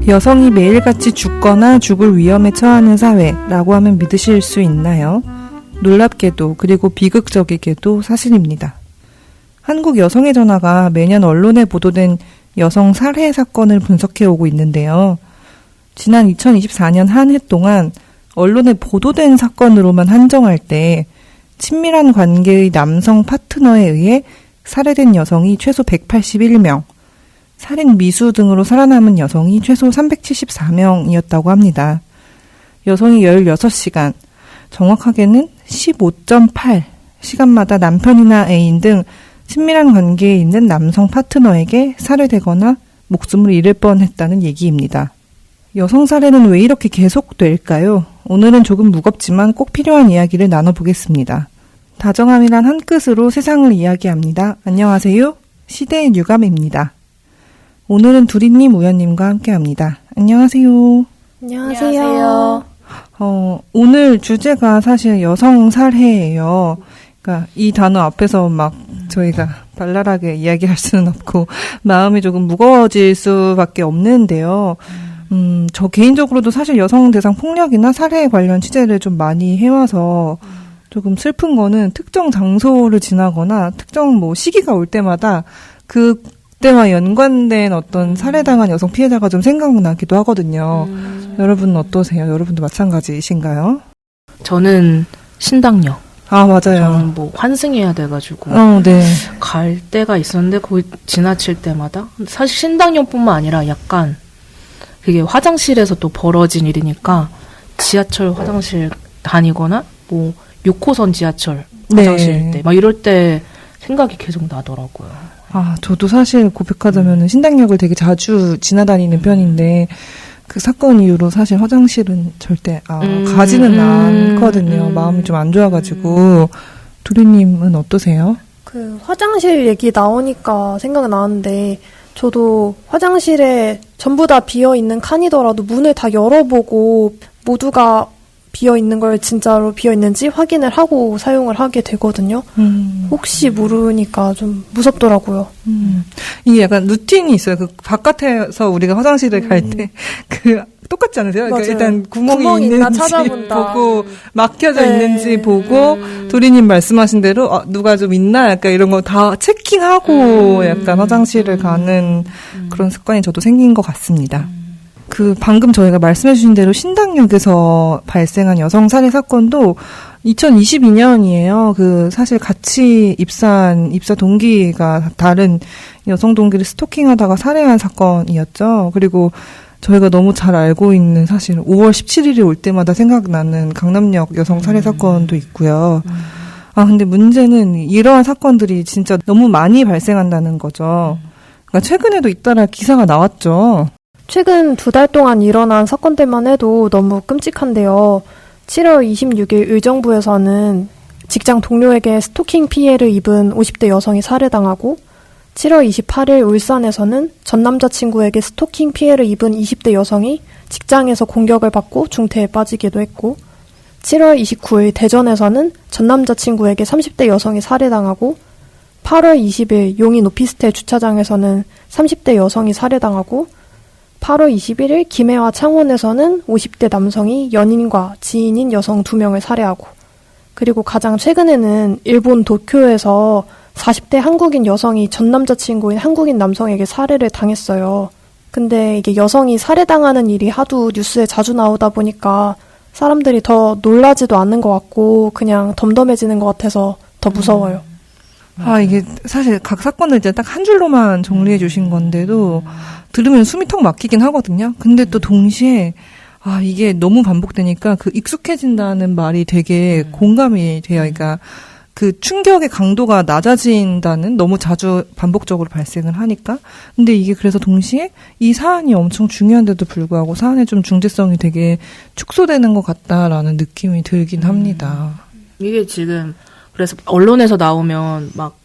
여성이 매일같이 죽거나 죽을 위험에 처하는 사회라고 하면 믿으실 수 있나요? 놀랍게도 그리고 비극적이게도 사실입니다. 한국 여성의 전화가 매년 언론에 보도된 여성 살해 사건을 분석해오고 있는데요. 지난 2024년 한 해 동안 언론에 보도된 사건으로만 한정할 때 친밀한 관계의 남성 파트너에 의해 살해된 여성이 최소 181명, 살인 미수 등으로 살아남은 여성이 최소 374명이었다고 합니다. 여성이 16시간, 정확하게는 15.8 시간마다 남편이나 애인 등 친밀한 관계에 있는 남성 파트너에게 살해되거나 목숨을 잃을 뻔했다는 얘기입니다. 여성 살해는 왜 이렇게 계속될까요? 오늘은 조금 무겁지만 꼭 필요한 이야기를 나눠보겠습니다. 다정함이란 한 끝으로 세상을 이야기합니다. 안녕하세요. 시대의 뉴감입니다. 오늘은 두리님, 우연님과 함께합니다. 안녕하세요. 안녕하세요. 오늘 주제가 사실 여성 살해예요. 그러니까 이 단어 앞에서 막 저희가 발랄하게 이야기할 수는 없고 마음이 조금 무거워질 수밖에 없는데요. 저 개인적으로도 사실 여성 대상 폭력이나 살해 관련 취재를 좀 많이 해와서 조금 슬픈 거는 특정 장소를 지나거나 특정 시기가 올 때마다 그때와 연관된 어떤 살해당한 여성 피해자가 좀 생각나기도 하거든요. 여러분은 어떠세요? 여러분도 마찬가지이신가요? 저는 신당역. 아, 맞아요. 저는 환승해야 돼가지고. 네. 갈 때가 있었는데, 거기 지나칠 때마다. 사실 신당역뿐만 아니라 약간, 그게 화장실에서 또 벌어진 일이니까, 지하철 화장실 다니거나, 6호선 지하철 화장실 때, 이럴 때 생각이 계속 나더라고요. 아, 저도 사실 고백하자면 신당역을 되게 자주 지나다니는 편인데, 그 사건 이후로 사실 화장실은 절대 가지는 않거든요. 마음이 좀 안 좋아가지고. 두리님은 어떠세요? 그 화장실 얘기 나오니까 생각나는데 저도 화장실에 전부 다 비어있는 칸이더라도 문을 다 열어보고 모두가 비어있는 걸 진짜로 비어있는지 확인을 하고 사용을 하게 되거든요. 혹시 모르니까 좀 무섭더라고요. 이게 약간 루틴이 있어요. 그 바깥에서 우리가 화장실을 갈 때 똑같지 않으세요? 그러니까 일단 구멍이 있는지 찾아본다. 보고 막혀져 있는지 보고 도리님 말씀하신 대로 누가 좀 있나 약간 이런 거 다 체킹하고 약간 화장실을 가는 그런 습관이 저도 생긴 것 같습니다. 방금 저희가 말씀해주신 대로 신당역에서 발생한 여성 살해 사건도 2022년이에요. 사실 같이 입사한 입사 동기가 다른 여성 동기를 스토킹하다가 살해한 사건이었죠. 그리고 저희가 너무 잘 알고 있는 사실 5월 17일이 올 때마다 생각나는 강남역 여성 살해 사건도 있고요. 근데 문제는 이러한 사건들이 진짜 너무 많이 발생한다는 거죠. 그러니까 최근에도 잇따라 기사가 나왔죠. 최근 2달 동안 일어난 사건들만 해도 너무 끔찍한데요. 7월 26일 의정부에서는 직장 동료에게 스토킹 피해를 입은 50대 여성이 살해당하고 7월 28일 울산에서는 전 남자친구에게 스토킹 피해를 입은 20대 여성이 직장에서 공격을 받고 중태에 빠지기도 했고 7월 29일 대전에서는 전 남자친구에게 30대 여성이 살해당하고 8월 20일 용인 오피스텔 주차장에서는 30대 여성이 살해당하고 8월 21일 김해와 창원에서는 50대 남성이 연인과 지인인 여성 2명을 살해하고 그리고 가장 최근에는 일본 도쿄에서 40대 한국인 여성이 전 남자친구인 한국인 남성에게 살해를 당했어요. 근데 이게 여성이 살해당하는 일이 하도 뉴스에 자주 나오다 보니까 사람들이 더 놀라지도 않는 것 같고 그냥 덤덤해지는 것 같아서 더 무서워요. 이게 사실 각 사건을 이제 딱 한 줄로만 정리해 주신 건데도 들으면 숨이 턱 막히긴 하거든요. 근데 또 동시에 이게 너무 반복되니까 익숙해진다는 말이 되게 공감이 돼요. 그러니까 충격의 강도가 낮아진다는 너무 자주 반복적으로 발생을 하니까. 근데 이게 그래서 동시에 이 사안이 엄청 중요한데도 불구하고 사안의 좀 중대성이 되게 축소되는 것 같다라는 느낌이 들긴 합니다. 이게 지금 그래서 언론에서 나오면 막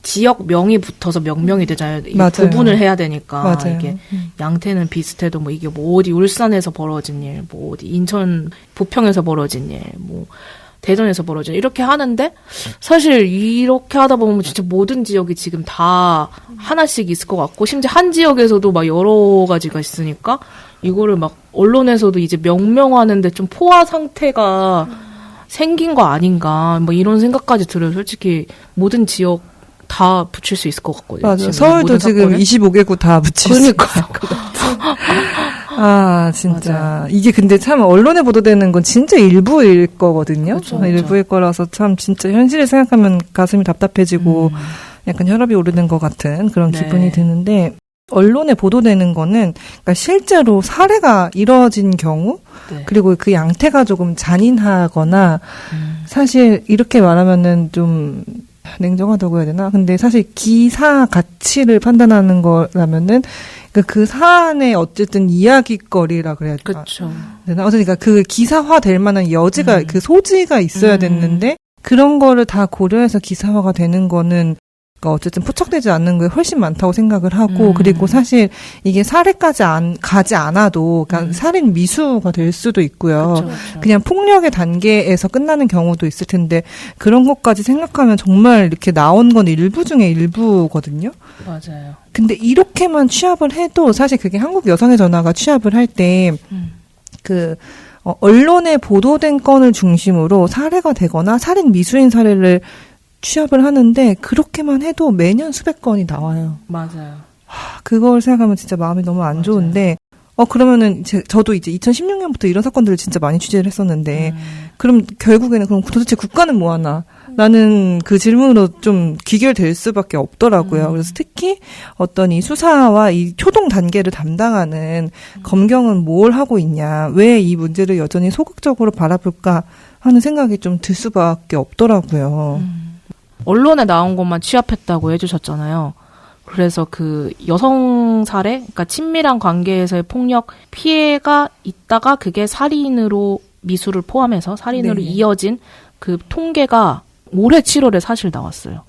지역 명이 붙어서 명명이 되잖아요. 구분을 해야 되니까. 맞아요. 이게 양태는 비슷해도 이게 어디 울산에서 벌어진 일, 어디 인천 부평에서 벌어진 일, 대전에서 벌어진 이렇게 하는데 사실 이렇게 하다 보면 진짜 모든 지역이 지금 다 하나씩 있을 것 같고 심지어 한 지역에서도 막 여러 가지가 있으니까 이거를 막 언론에서도 이제 명명하는데 좀 포화 상태가 생긴 거 아닌가 뭐 이런 생각까지 들어요. 솔직히 모든 지역 다 붙일 수 있을 것 같거든요. 맞아요. 서울도 지금 사건에. 25개구 다 붙일 수 있을 것 같아요. 아, 진짜. 맞아요. 이게 근데 참 언론에 보도되는 건 진짜 일부일 거거든요. 그쵸. 일부일 거라서 참 진짜 현실을 생각하면 가슴이 답답해지고 약간 혈압이 오르는 것 같은 그런 네. 기분이 드는데 언론에 보도되는 거는 그러니까 실제로 사례가 이뤄진 경우 네. 그리고 그 양태가 조금 잔인하거나 사실 이렇게 말하면은 좀 냉정하다고 해야 되나? 근데 사실 기사 가치를 판단하는 거라면은 그 사안의 어쨌든 이야기거리라 그래야 그렇죠. 되나? 그러니까 그 기사화 될 만한 여지가 그 소지가 있어야 됐는데 그런 거를 다 고려해서 기사화가 되는 거는 그러니까 어쨌든 포착되지 않는 게 훨씬 많다고 생각을 하고 그리고 사실 이게 살해까지 가지 않아도 그러니까 살인 미수가 될 수도 있고요. 그쵸, 그쵸. 그냥 폭력의 단계에서 끝나는 경우도 있을 텐데 그런 것까지 생각하면 정말 이렇게 나온 건 일부 중에 일부거든요. 맞아요. 근데 이렇게만 취합을 해도 사실 그게 한국 여성의 전화가 취합을 할 때 언론에 보도된 건을 중심으로 살해가 되거나 살인 미수인 사례를 취합을 하는데 그렇게만 해도 매년 수백 건이 나와요. 맞아요. 그걸 생각하면 진짜 마음이 너무 안 좋은데 그러면은 저도 이제 2016년부터 이런 사건들을 진짜 많이 취재를 했었는데 그럼 결국에는 그럼 도대체 국가는 뭐 하나? 라는 그 질문으로 좀 귀결될 수밖에 없더라고요. 그래서 특히 어떤 이 수사와 이 초동 단계를 담당하는 검경은 뭘 하고 있냐? 왜 이 문제를 여전히 소극적으로 바라볼까 하는 생각이 좀 들 수밖에 없더라고요. 언론에 나온 것만 취합했다고 해주셨잖아요. 그래서 그 여성 살해, 그러니까 친밀한 관계에서의 폭력 피해가 있다가 그게 살인으로 미수를 포함해서 살인으로 네. 이어진 그 통계가 올해 7월에 사실 나왔어요.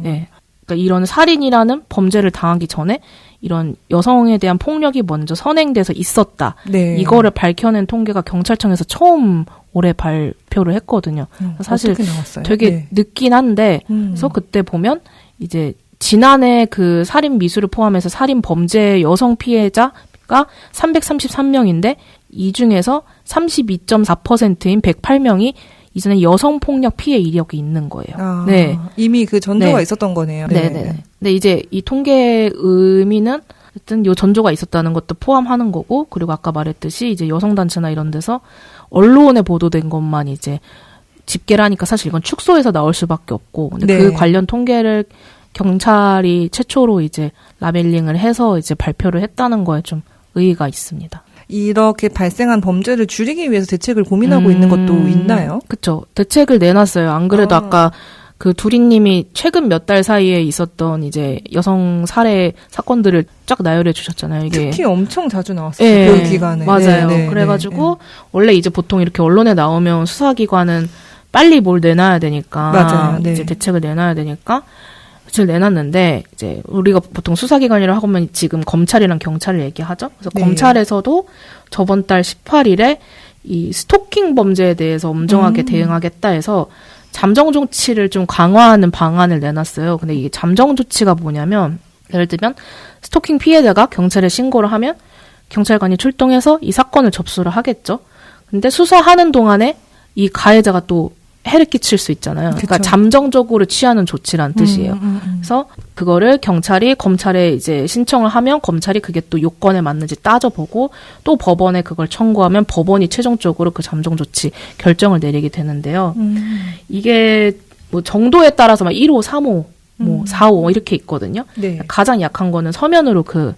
네. 그러니까 이런 살인이라는 범죄를 당하기 전에 이런 여성에 대한 폭력이 먼저 선행돼서 있었다. 네. 이거를 밝혀낸 통계가 경찰청에서 처음 올해 발표를 했거든요. 사실 어떻게 나왔어요? 되게 네. 늦긴 한데 그래서 그때 보면 이제 지난해 그 살인 미수를 포함해서 살인 범죄 여성 피해자가 333명인데 이 중에서 32.4%인 108명이 이전에 여성 폭력 피해 이력이 있는 거예요. 네. 이미 그 전조가 네. 있었던 거네요. 네네. 근데 이제 이 통계의 의미는 어쨌든 요 전조가 있었다는 것도 포함하는 거고, 그리고 아까 말했듯이 이제 여성단체나 이런 데서 언론에 보도된 것만 이제 집계를 하니까 사실 이건 축소해서 나올 수밖에 없고, 근데 네. 그 관련 통계를 경찰이 최초로 이제 라벨링을 해서 이제 발표를 했다는 거에 좀 의의가 있습니다. 이렇게 발생한 범죄를 줄이기 위해서 대책을 고민하고 있는 것도 있나요? 그렇죠. 대책을 내놨어요. 안 그래도 아까 그 두리님이 최근 몇 달 사이에 있었던 이제 여성 살해 사건들을 쫙 나열해 주셨잖아요. 이게 특히 엄청 자주 나왔어요. 네, 그 기간에. 맞아요. 네, 네, 그래가지고 원래 이제 보통 이렇게 언론에 나오면 수사기관은 빨리 뭘 내놔야 되니까 맞아요. 네. 이제 대책을 내놔야 되니까 대책을 내놨는데 이제 우리가 보통 수사기관이라고 하면 지금 검찰이랑 경찰을 얘기하죠. 그래서 네. 검찰에서도 저번 달 18일에 이 스토킹 범죄에 대해서 엄정하게 대응하겠다 해서 잠정 조치를 좀 강화하는 방안을 내놨어요. 근데 이게 잠정 조치가 뭐냐면 예를 들면 스토킹 피해자가 경찰에 신고를 하면 경찰관이 출동해서 이 사건을 접수를 하겠죠. 근데 수사하는 동안에 이 가해자가 또 해를 끼칠 수 있잖아요. 그러니까 그쵸. 잠정적으로 취하는 조치란 뜻이에요. 그래서 그거를 경찰이 검찰에 이제 신청을 하면 검찰이 그게 또 요건에 맞는지 따져보고 또 법원에 그걸 청구하면 법원이 최종적으로 그 잠정 조치 결정을 내리게 되는데요. 이게 뭐 정도에 따라서 막 1호, 3호, 뭐 4호 이렇게 있거든요. 네. 가장 약한 거는 서면으로 그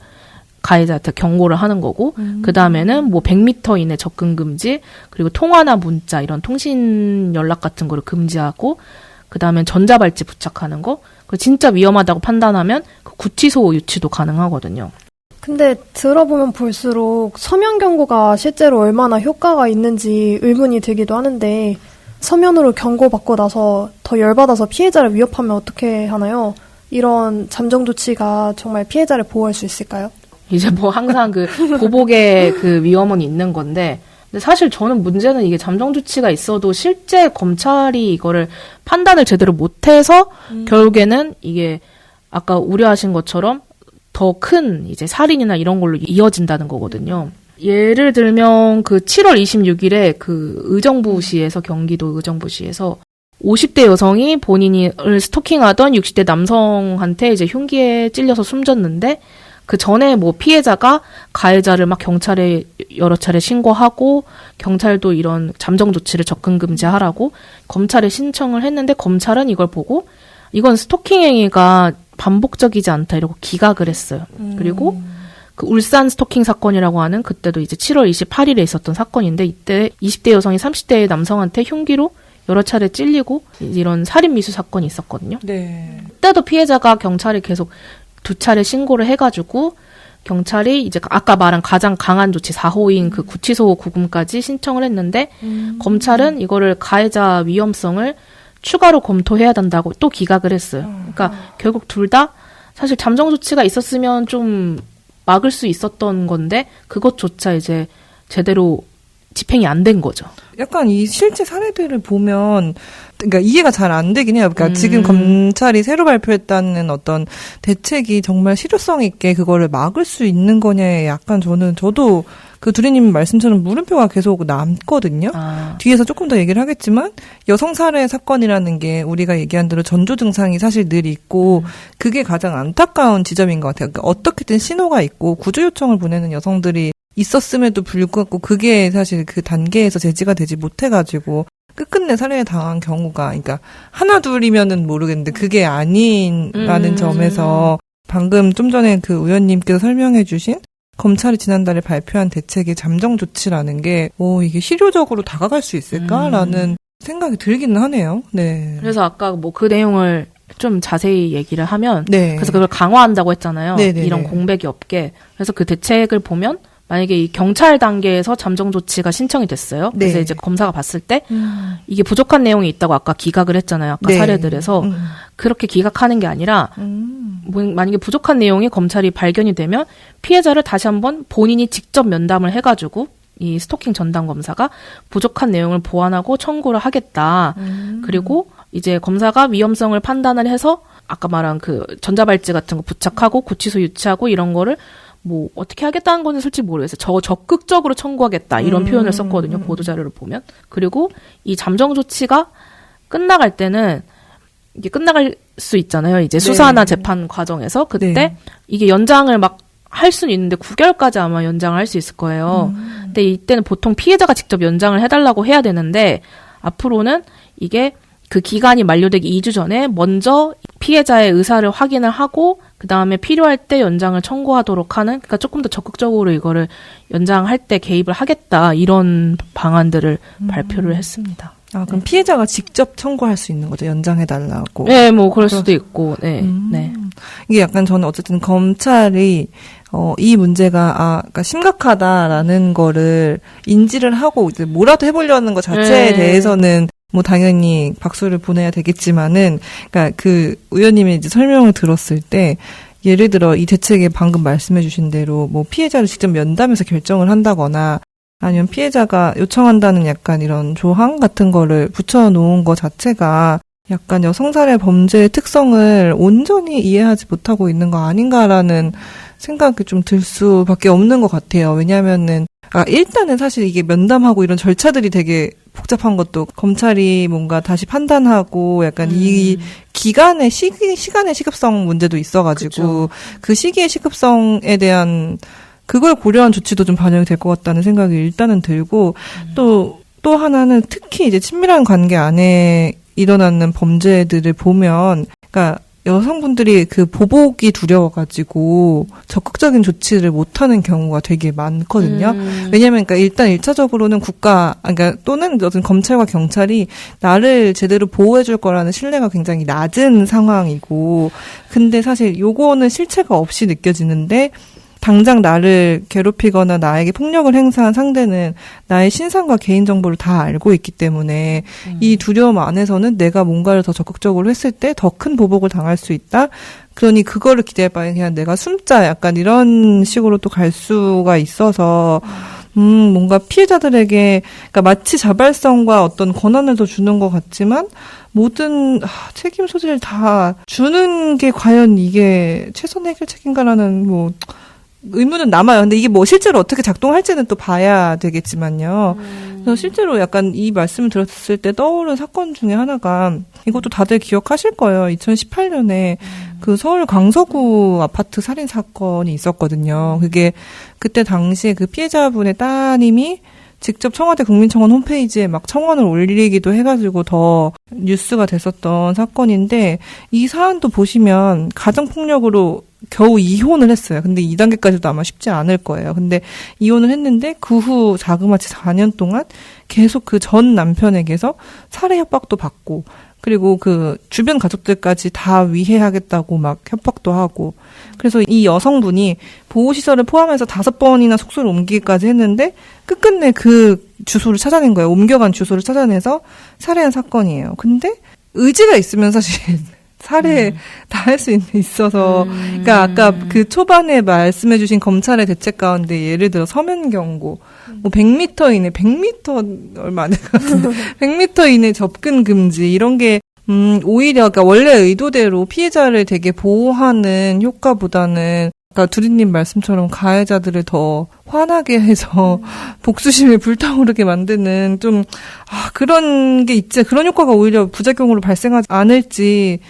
가해자한테 경고를 하는 거고, 그 다음에는 뭐 100m 이내 접근 금지, 그리고 통화나 문자 이런 통신 연락 같은 거를 금지하고, 그 다음엔 전자발찌 부착하는 거, 그 진짜 위험하다고 판단하면 그 구치소 유치도 가능하거든요. 근데 들어보면 볼수록 서면 경고가 실제로 얼마나 효과가 있는지 의문이 들기도 하는데 서면으로 경고받고 나서 더 열받아서 피해자를 위협하면 어떻게 하나요? 이런 잠정 조치가 정말 피해자를 보호할 수 있을까요? 이제 뭐 항상 그 보복의 그 위험은 있는 건데 근데 사실 저는 문제는 이게 잠정 조치가 있어도 실제 검찰이 이거를 판단을 제대로 못해서 결국에는 이게 아까 우려하신 것처럼 더 큰 이제 살인이나 이런 걸로 이어진다는 거거든요. 예를 들면 그 7월 26일에 그 의정부시에서 경기도 의정부시에서 50대 여성이 본인을 스토킹하던 60대 남성한테 이제 흉기에 찔려서 숨졌는데 그 전에 뭐 피해자가 가해자를 막 경찰에 여러 차례 신고하고 경찰도 이런 잠정 조치를 접근 금지하라고 검찰에 신청을 했는데 검찰은 이걸 보고 이건 스토킹 행위가 반복적이지 않다 이러고 기각을 했어요. 그리고 그 울산 스토킹 사건이라고 하는 그때도 이제 7월 28일에 있었던 사건인데 이때 20대 여성이 30대 남성한테 흉기로 여러 차례 찔리고 이런 살인 미수 사건이 있었거든요. 네. 그때도 피해자가 경찰에 계속 2차례 신고를 해가지고 경찰이 이제 아까 말한 가장 강한 조치 4호인 그 구치소 구금까지 신청을 했는데 검찰은 이거를 가해자 위험성을 추가로 검토해야 된다고 또 기각을 했어요. 그러니까 결국 둘 다 사실 잠정 조치가 있었으면 좀 막을 수 있었던 건데 그것조차 이제 제대로 집행이 안 된 거죠. 약간 이 실제 사례들을 보면 그러니까 이해가 잘 안 되긴 해요. 그러니까 지금 검찰이 새로 발표했다는 어떤 대책이 정말 실효성 있게 그거를 막을 수 있는 거냐에 약간 저도 그 두리님 말씀처럼 물음표가 계속 남거든요. 뒤에서 조금 더 얘기를 하겠지만 여성 살해 사건이라는 게 우리가 얘기한 대로 전조 증상이 사실 늘 있고 그게 가장 안타까운 지점인 것 같아요. 그러니까 어떻게든 신호가 있고 구조 요청을 보내는 여성들이 있었음에도 불구하고 그게 사실 그 단계에서 제지가 되지 못해가지고 끝끝내 살해에 당한 경우가 그러니까 하나 둘이면은 모르겠는데 그게 아닌라는 점에서 방금 좀 전에 그 의원님께서 설명해 주신 검찰이 지난달에 발표한 대책의 잠정 조치라는 게 이게 실효적으로 다가갈 수 있을까라는 생각이 들기는 하네요. 네. 그래서 아까 뭐 그 내용을 좀 자세히 얘기를 하면 네. 그래서 그걸 강화한다고 했잖아요. 네네네. 이런 공백이 없게. 그래서 그 대책을 보면 만약에 이 경찰 단계에서 잠정 조치가 신청이 됐어요. 그래서 네. 이제 검사가 봤을 때 이게 부족한 내용이 있다고 아까 기각을 했잖아요. 아까 네. 사례들에서 그렇게 기각하는 게 아니라 만약에 부족한 내용이 검찰이 발견이 되면 피해자를 다시 한번 본인이 직접 면담을 해가지고 이 스토킹 전담 검사가 부족한 내용을 보완하고 청구를 하겠다. 그리고 이제 검사가 위험성을 판단을 해서 아까 말한 그 전자발찌 같은 거 부착하고 구치소 유치하고 이런 거를 뭐 어떻게 하겠다는 거는 솔직히 모르겠어요. 적극적으로 청구하겠다 이런 표현을 썼거든요. 보도자료를 보면. 그리고 이 잠정 조치가 끝나갈 때는 이게 끝나갈 수 있잖아요. 이제 수사나 재판 과정에서 그때 이게 연장을 막 할 수는 있는데 9개월까지 아마 연장을 할 수 있을 거예요. 근데 이때는 보통 피해자가 직접 연장을 해달라고 해야 되는데 앞으로는 이게 그 기간이 만료되기 2주 전에 먼저 피해자의 의사를 확인을 하고 그 다음에 필요할 때 연장을 청구하도록 하는 그러니까 조금 더 적극적으로 이거를 연장할 때 개입을 하겠다 이런 방안들을 발표를 했습니다. 그럼 피해자가 직접 청구할 수 있는 거죠. 연장해달라고. 네, 뭐 그럴 수도 있고. 네. 네. 이게 약간 저는 어쨌든 검찰이 이 문제가 그러니까 심각하다라는 거를 인지를 하고 이제 뭐라도 해보려는 것 자체에 대해서는 뭐 당연히 박수를 보내야 되겠지만은 그러니까 그 의원님이 이제 설명을 들었을 때 예를 들어 이 대책에 방금 말씀해주신 대로 뭐 피해자를 직접 면담해서 결정을 한다거나 아니면 피해자가 요청한다는 약간 이런 조항 같은 거를 붙여놓은 것 자체가 약간 여성살해 범죄의 특성을 온전히 이해하지 못하고 있는 거 아닌가라는 생각이 좀 들 수밖에 없는 것 같아요. 왜냐하면은 일단은 사실 이게 면담하고 이런 절차들이 되게 복잡한 것도 검찰이 뭔가 다시 판단하고 약간 이 기간의 시간의 시급성 문제도 있어가지고 그 시기의 시급성에 대한 그걸 고려한 조치도 좀 반영이 될 것 같다는 생각이 일단은 들고 또 하나는 특히 이제 친밀한 관계 안에 일어나는 범죄들을 보면 그러니까 여성분들이 그 보복이 두려워가지고 적극적인 조치를 못하는 경우가 되게 많거든요. 왜냐면 그러니까 일단 1차적으로는 그러니까 또는 어떤 검찰과 경찰이 나를 제대로 보호해줄 거라는 신뢰가 굉장히 낮은 상황이고, 근데 사실 요거는 실체가 없이 느껴지는데 당장 나를 괴롭히거나 나에게 폭력을 행사한 상대는 나의 신상과 개인정보를 다 알고 있기 때문에 이 두려움 안에서는 내가 뭔가를 더 적극적으로 했을 때 더 큰 보복을 당할 수 있다. 그러니 그거를 기대할 바에 그냥 내가 숨자 약간 이런 식으로 또 갈 수가 있어서 뭔가 피해자들에게, 그러니까 마치 자발성과 어떤 권한을 더 주는 것 같지만, 모든 책임 소재를 다 주는 게 과연 이게 최선 해결책인가라는 뭐, 의문은 남아요. 근데 이게 뭐 실제로 어떻게 작동할지는 또 봐야 되겠지만요. 그래서 실제로 약간 이 말씀을 들었을 때 떠오른 사건 중에 하나가, 이것도 다들 기억하실 거예요. 2018년에 그 서울 강서구 아파트 살인 사건이 있었거든요. 그게 그때 당시에 그 피해자분의 따님이 직접 청와대 국민청원 홈페이지에 막 청원을 올리기도 해가지고 더 뉴스가 됐었던 사건인데, 이 사안도 보시면 가정폭력으로 겨우 이혼을 했어요. 근데 2단계까지도 아마 쉽지 않을 거예요. 근데 이혼을 했는데 그 후 자그마치 4년 동안 계속 그 전 남편에게서 살해 협박도 받고, 그리고 그 주변 가족들까지 다 위해하겠다고 막 협박도 하고, 그래서 이 여성분이 보호시설을 포함해서 5번이나 숙소를 옮기기까지 했는데 끝끝내 그 주소를 찾아낸 거예요. 옮겨간 주소를 찾아내서 살해한 사건이에요. 근데 의지가 있으면 사실 살해 다 할 수 있어서, 그러니까 아까 그 초반에 말씀해주신 검찰의 대책 가운데 예를 들어 서면 경고, 뭐 100m 이내, 100m 얼마 안 돼가는데 100m 이내 접근 금지 이런 게 오히려 그러니까 원래 의도대로 피해자를 되게 보호하는 효과보다는, 그러니까 두리님 말씀처럼 가해자들을 더 화나게 해서 복수심을 불타오르게 만드는 좀 그런 게 있지, 그런 효과가 오히려 부작용으로 발생하지 않을지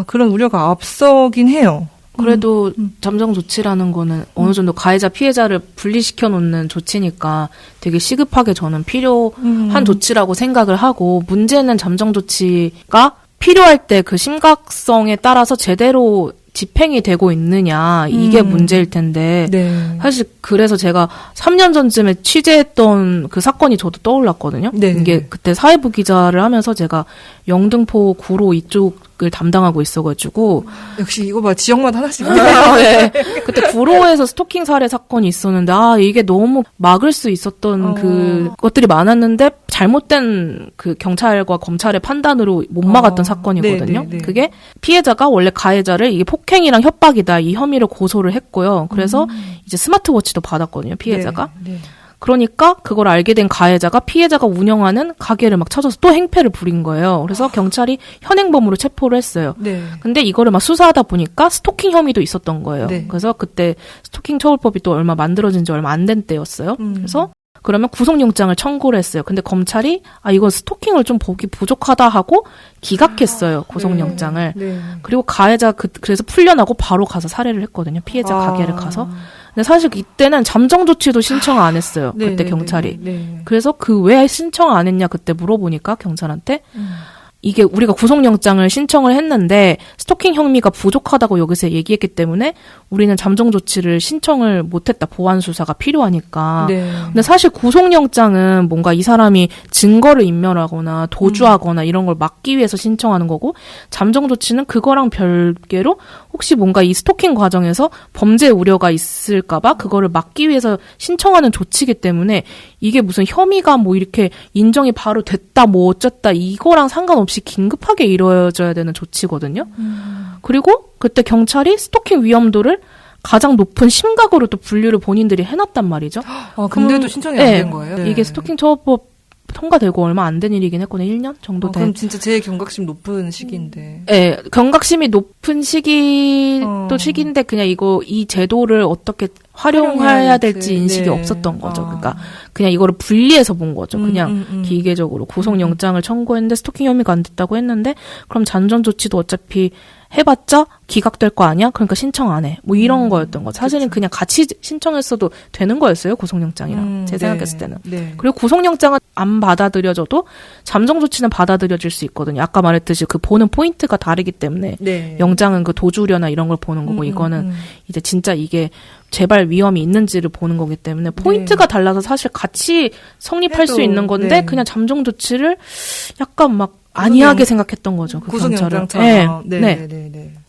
그런 우려가 앞서긴 해요. 그래도 잠정 조치라는 거는 어느 정도 가해자 피해자를 분리시켜 놓는 조치니까 되게 시급하게 저는 필요한 조치라고 생각을 하고, 문제는 잠정 조치가 필요할 때 그 심각성에 따라서 제대로 집행이 되고 있느냐, 이게 문제일 텐데, 네. 사실 그래서 제가 3년 전쯤에 취재했던 그 사건이 저도 떠올랐거든요. 네. 이게 그때 사회부 기자를 하면서 제가 영등포 구로 이쪽을 담당하고 있어가지고, 역시 이거 봐, 지역마다 하나씩. 네. 그때 구로에서 스토킹 살해 사건이 있었는데, 이게 너무 막을 수 있었던 그 것들이 많았는데 잘못된 그 경찰과 검찰의 판단으로 못 막았던 사건이거든요. 네, 네, 네. 그게 피해자가 원래 가해자를 이게 폭행이랑 협박이다 이 혐의로 고소를 했고요. 그래서 이제 스마트워치도 받았거든요, 피해자가. 네. 그러니까 그걸 알게 된 가해자가 피해자가 운영하는 가게를 막 찾아서 또 행패를 부린 거예요. 그래서 경찰이 현행범으로 체포를 했어요. 네. 근데 이거를 막 수사하다 보니까 스토킹 혐의도 있었던 거예요. 네. 그래서 그때 스토킹 처벌법이 또 얼마 만들어진 지 얼마 안 된 때였어요. 그래서 그러면 구속영장을 청구를 했어요. 근데 검찰이 이거 스토킹을 좀 보기 부족하다 하고 기각했어요. 구속영장을. 네. 그리고 가해자 그래서 풀려나고 바로 가서 살해를 했거든요. 피해자 가게를 가서. 근데 사실 이때는 잠정 조치도 신청 안 했어요. 네, 그때 네, 경찰이. 네. 그래서 그 왜 신청 안 했냐 그때 물어보니까 경찰한테 이게 우리가 구속영장을 신청을 했는데 스토킹 혐의가 부족하다고 여기서 얘기했기 때문에 우리는 잠정 조치를 신청을 못했다. 보완 수사가 필요하니까. 네. 근데 사실 구속영장은 뭔가 이 사람이 증거를 인멸하거나 도주하거나 이런 걸 막기 위해서 신청하는 거고, 잠정 조치는 그거랑 별개로 혹시 뭔가 이 스토킹 과정에서 범죄 우려가 있을까봐 그거를 막기 위해서 신청하는 조치이기 때문에 이게 무슨 혐의가 뭐 이렇게 인정이 바로 됐다 뭐 어쨌다 이거랑 상관없이 긴급하게 이루어져야 되는 조치거든요. 그리고 그때 경찰이 스토킹 위험도를 가장 높은 심각으로 또 분류를 본인들이 해놨단 말이죠. 근데도 신청이 안 된 거예요? 네. 이게 스토킹 처벌법 통과되고 얼마 안 된 일이긴 했거든요. 1년 정도 된. 그럼 진짜 제일 경각심 높은 시기인데. 네, 경각심이 높은 시기도 시기인데 그냥 이 제도를 어떻게 활용해야 될지 인식이 없었던 거죠. 그러니까 그냥 이거를 분리해서 본 거죠. 그냥 기계적으로 구속영장을 청구했는데 스토킹 혐의가 안 됐다고 했는데 그럼 잠정 조치도 어차피 해봤자 기각될 거 아니야? 그러니까 신청 안 해. 뭐 이런 거였던 거죠. 사실은 그냥 같이 신청했어도 되는 거였어요. 구속영장이랑. 제 생각했을 때는. 네. 그리고 구속영장은 안 받아들여져도 잠정 조치는 받아들여질 수 있거든요. 아까 말했듯이 그 보는 포인트가 다르기 때문에 네. 영장은 그 도주려나 이런 걸 보는 거고 이거는 이제 진짜 이게 재발 위험이 있는지를 보는 거기 때문에 포인트가 달라서 사실 같이 성립할 수 있는 건데 그냥 잠정 조치를 약간 막 안이하게 생각했던 거죠. 그 구속영장처럼. 네.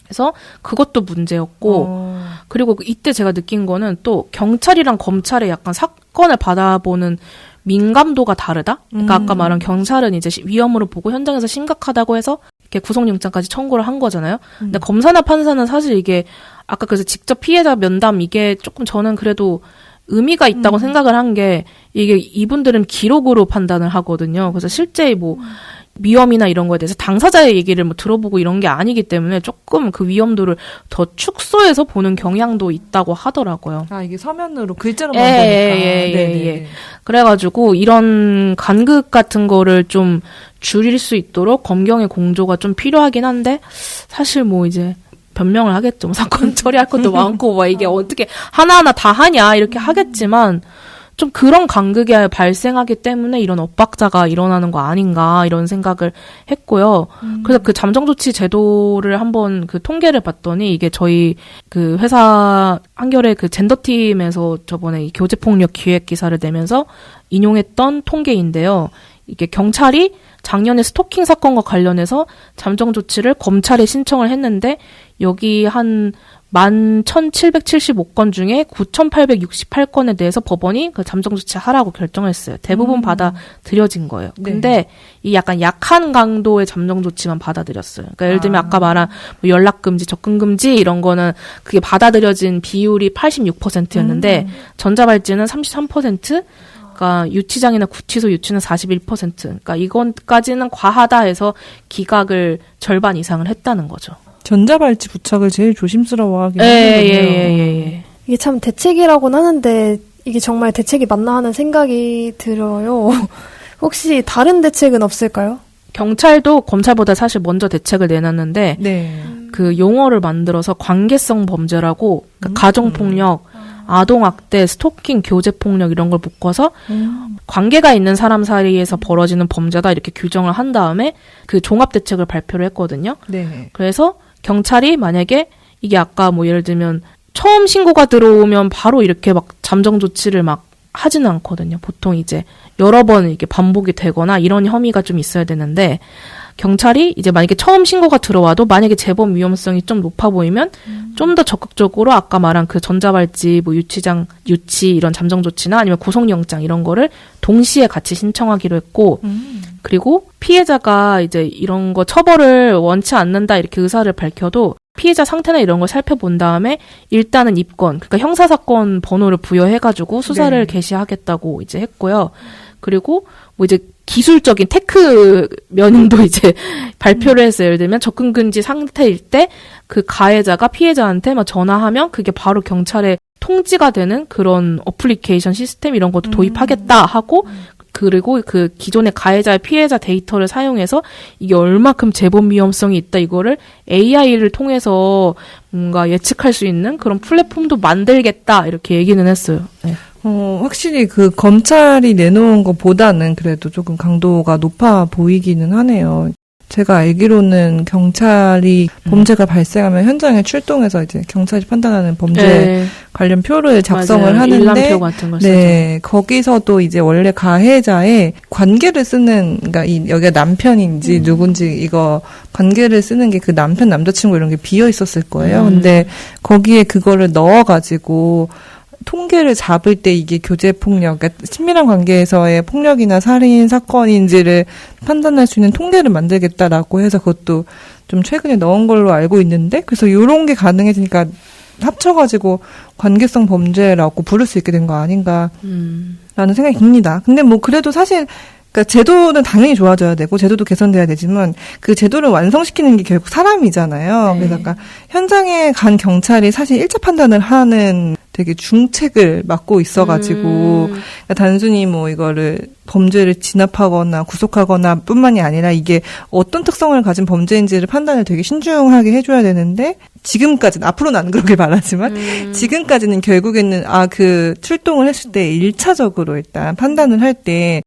그래서 그것도 문제였고 그리고 이때 제가 느낀 거는 또 경찰이랑 검찰의 약간 사건을 받아보는 민감도가 다르다. 그러니까 아까 말한 경찰은 이제 위험으로 보고 현장에서 심각하다고 해서 이렇게 구속영장까지 청구를 한 거잖아요. 근데 검사나 판사는 사실 이게 아까 그래서 직접 피해자 면담 이게 조금 저는 그래도 의미가 있다고 생각을 한 게 이게 이분들은 기록으로 판단을 하거든요. 그래서 실제 뭐 위험이나 이런 거에 대해서 당사자의 얘기를 뭐 들어보고 이런 게 아니기 때문에 조금 그 위험도를 더 축소해서 보는 경향도 있다고 하더라고요. 아, 이게 서면으로 글자로만 보니까. 네네. 그래가지고 이런 간극 같은 거를 좀 줄일 수 있도록 검경의 공조가 좀 필요하긴 한데 사실 뭐 이제 변명을 하겠죠. 사건 처리할 것도 많고 막 이게 어떻게 하나하나 다 하냐 이렇게 하겠지만 좀 그런 간극이 발생하기 때문에 이런 엇박자가 일어나는 거 아닌가 이런 생각을 했고요. 그래서 그 잠정조치 제도를 한번 그 통계를 봤더니 이게 저희 그 회사 한겨레 그 젠더팀에서 저번에 이 교제폭력 기획 기사를 내면서 인용했던 통계인데요. 이게 경찰이 작년에 스토킹 사건과 관련해서 잠정조치를 검찰에 신청을 했는데 여기 한 11,775건 중에 9,868건에 대해서 법원이 그 잠정조치 하라고 결정을 했어요. 대부분 받아들여진 거예요. 근데 이 약간 약한 강도의 잠정조치만 받아들였어요. 그러니까 예를 들면 아까 말한 뭐 연락금지, 접근금지 이런 거는 그게 받아들여진 비율이 86%였는데 전자발찌는 33%, 그러니까 유치장이나 구치소 유치는 41%. 그러니까 이건까지는 과하다 해서 기각을 절반 이상을 했다는 거죠. 전자발찌 부착을 제일 조심스러워하긴 하거든요. 예. 이게 참 대책이라고는 하는데 이게 정말 대책이 맞나 하는 생각이 들어요. 혹시 다른 대책은 없을까요? 경찰도 검찰보다 사실 먼저 대책을 내놨는데 네. 그 용어를 만들어서 관계성 범죄라고 그러니까 가정폭력, 아동학대, 스토킹, 교제폭력 이런 걸 묶어서 관계가 있는 사람 사이에서 벌어지는 범죄다 이렇게 규정을 한 다음에 그 종합대책을 발표를 했거든요. 네. 그래서 경찰이 만약에 이게 아까 뭐 예를 들면 처음 신고가 들어오면 바로 이렇게 막 잠정 조치를 막 하지는 않거든요. 보통 이제 여러 번 이렇게 반복이 되거나 이런 혐의가 좀 있어야 되는데 경찰이 이제 만약에 처음 신고가 들어와도 만약에 재범 위험성이 좀 높아 보이면 좀 더 적극적으로 아까 말한 그 전자발찌, 뭐 유치 이런 잠정 조치나 아니면 구속영장 이런 거를 동시에 같이 신청하기로 했고 그리고 피해자가 이제 이런 거 처벌을 원치 않는다 이렇게 의사를 밝혀도 피해자 상태나 이런 걸 살펴본 다음에 일단은 입건, 그러니까 형사사건 번호를 부여해가지고 수사를 개시하겠다고 이제 했고요. 그리고 뭐 이제 기술적인 테크 면도 이제 발표를 했어요. 예를 들면 접근금지 상태일 때 그 가해자가 피해자한테 막 전화하면 그게 바로 경찰에 통지가 되는 그런 어플리케이션 시스템 이런 것도 도입하겠다 하고 그리고 그 기존의 가해자의 피해자 데이터를 사용해서 이게 얼마큼 재범 위험성이 있다 이거를 AI를 통해서 뭔가 예측할 수 있는 그런 플랫폼도 만들겠다 이렇게 얘기는 했어요. 네. 확실히 그 검찰이 내놓은 것보다는 그래도 조금 강도가 높아 보이기는 하네요. 제가 알기로는 경찰이 범죄가 발생하면 현장에 출동해서 이제 경찰이 판단하는 범죄 관련 표를 작성을 맞아요. 하는데 일람표 같은 걸 네, 거기서도 이제 원래 가해자의 관계를 쓰는 그러니까 여기가 남편인지 누군지 이거 관계를 쓰는 게 그 남편 남자친구 이런 게 비어 있었을 거예요. 근데 거기에 그거를 넣어 가지고 통계를 잡을 때 이게 교제폭력, 그러니까 친밀한 관계에서의 폭력이나 살인 사건인지를 판단할 수 있는 통계를 만들겠다라고 해서 그것도 좀 최근에 넣은 걸로 알고 있는데 그래서 이런 게 가능해지니까 합쳐가지고 관계성 범죄라고 부를 수 있게 된 거 아닌가라는 생각이 듭니다. 근데 뭐 그래도 사실 그러니까 제도는 당연히 좋아져야 되고 제도도 개선돼야 되지만 그 제도를 완성시키는 게 결국 사람이잖아요. 네. 그래서 그러니까 현장에 간 경찰이 사실 1차 판단을 하는 되게 중책을 맡고 있어가지고 그러니까 단순히 뭐 이거를 범죄를 진압하거나 구속하거나 뿐만이 아니라 이게 어떤 특성을 가진 범죄인지를 판단을 되게 신중하게 해줘야 되는데 지금까지는 앞으로는 안 그러길 바라지만 지금까지는 결국에는 그 출동을 했을 때 1차적으로 일단 판단을 할 때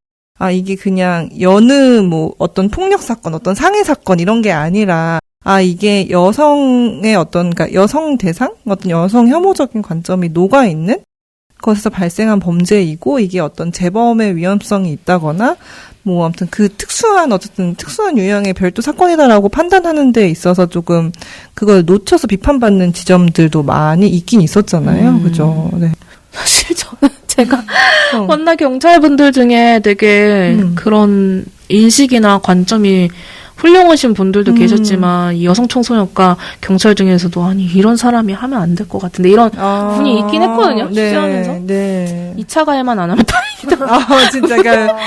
이게 그냥 여느 뭐 어떤 폭력 사건, 어떤 상해 사건 이런 게 아니라 이게 여성의 그러니까 여성 대상? 어떤 여성 혐오적인 관점이 녹아있는 것에서 발생한 범죄이고, 이게 어떤 재범의 위험성이 있다거나, 뭐, 아무튼 특수한 유형의 별도 사건이다라고 판단하는 데 있어서 조금, 그걸 놓쳐서 비판받는 지점들도 많이 있긴 있었잖아요. 그죠? 네. 사실 저는 제가 만나 경찰분들 중에 되게 그런 인식이나 관점이 훌륭하신 분들도 계셨지만 이 여성 청소년과 경찰 중에서도 아니 이런 사람이 하면 안 될 것 같은데 이런 분이 있긴 했거든요. 취재하면서. 네. 2차 가해만 안 하면 다행이다. 진짜, 그러니까,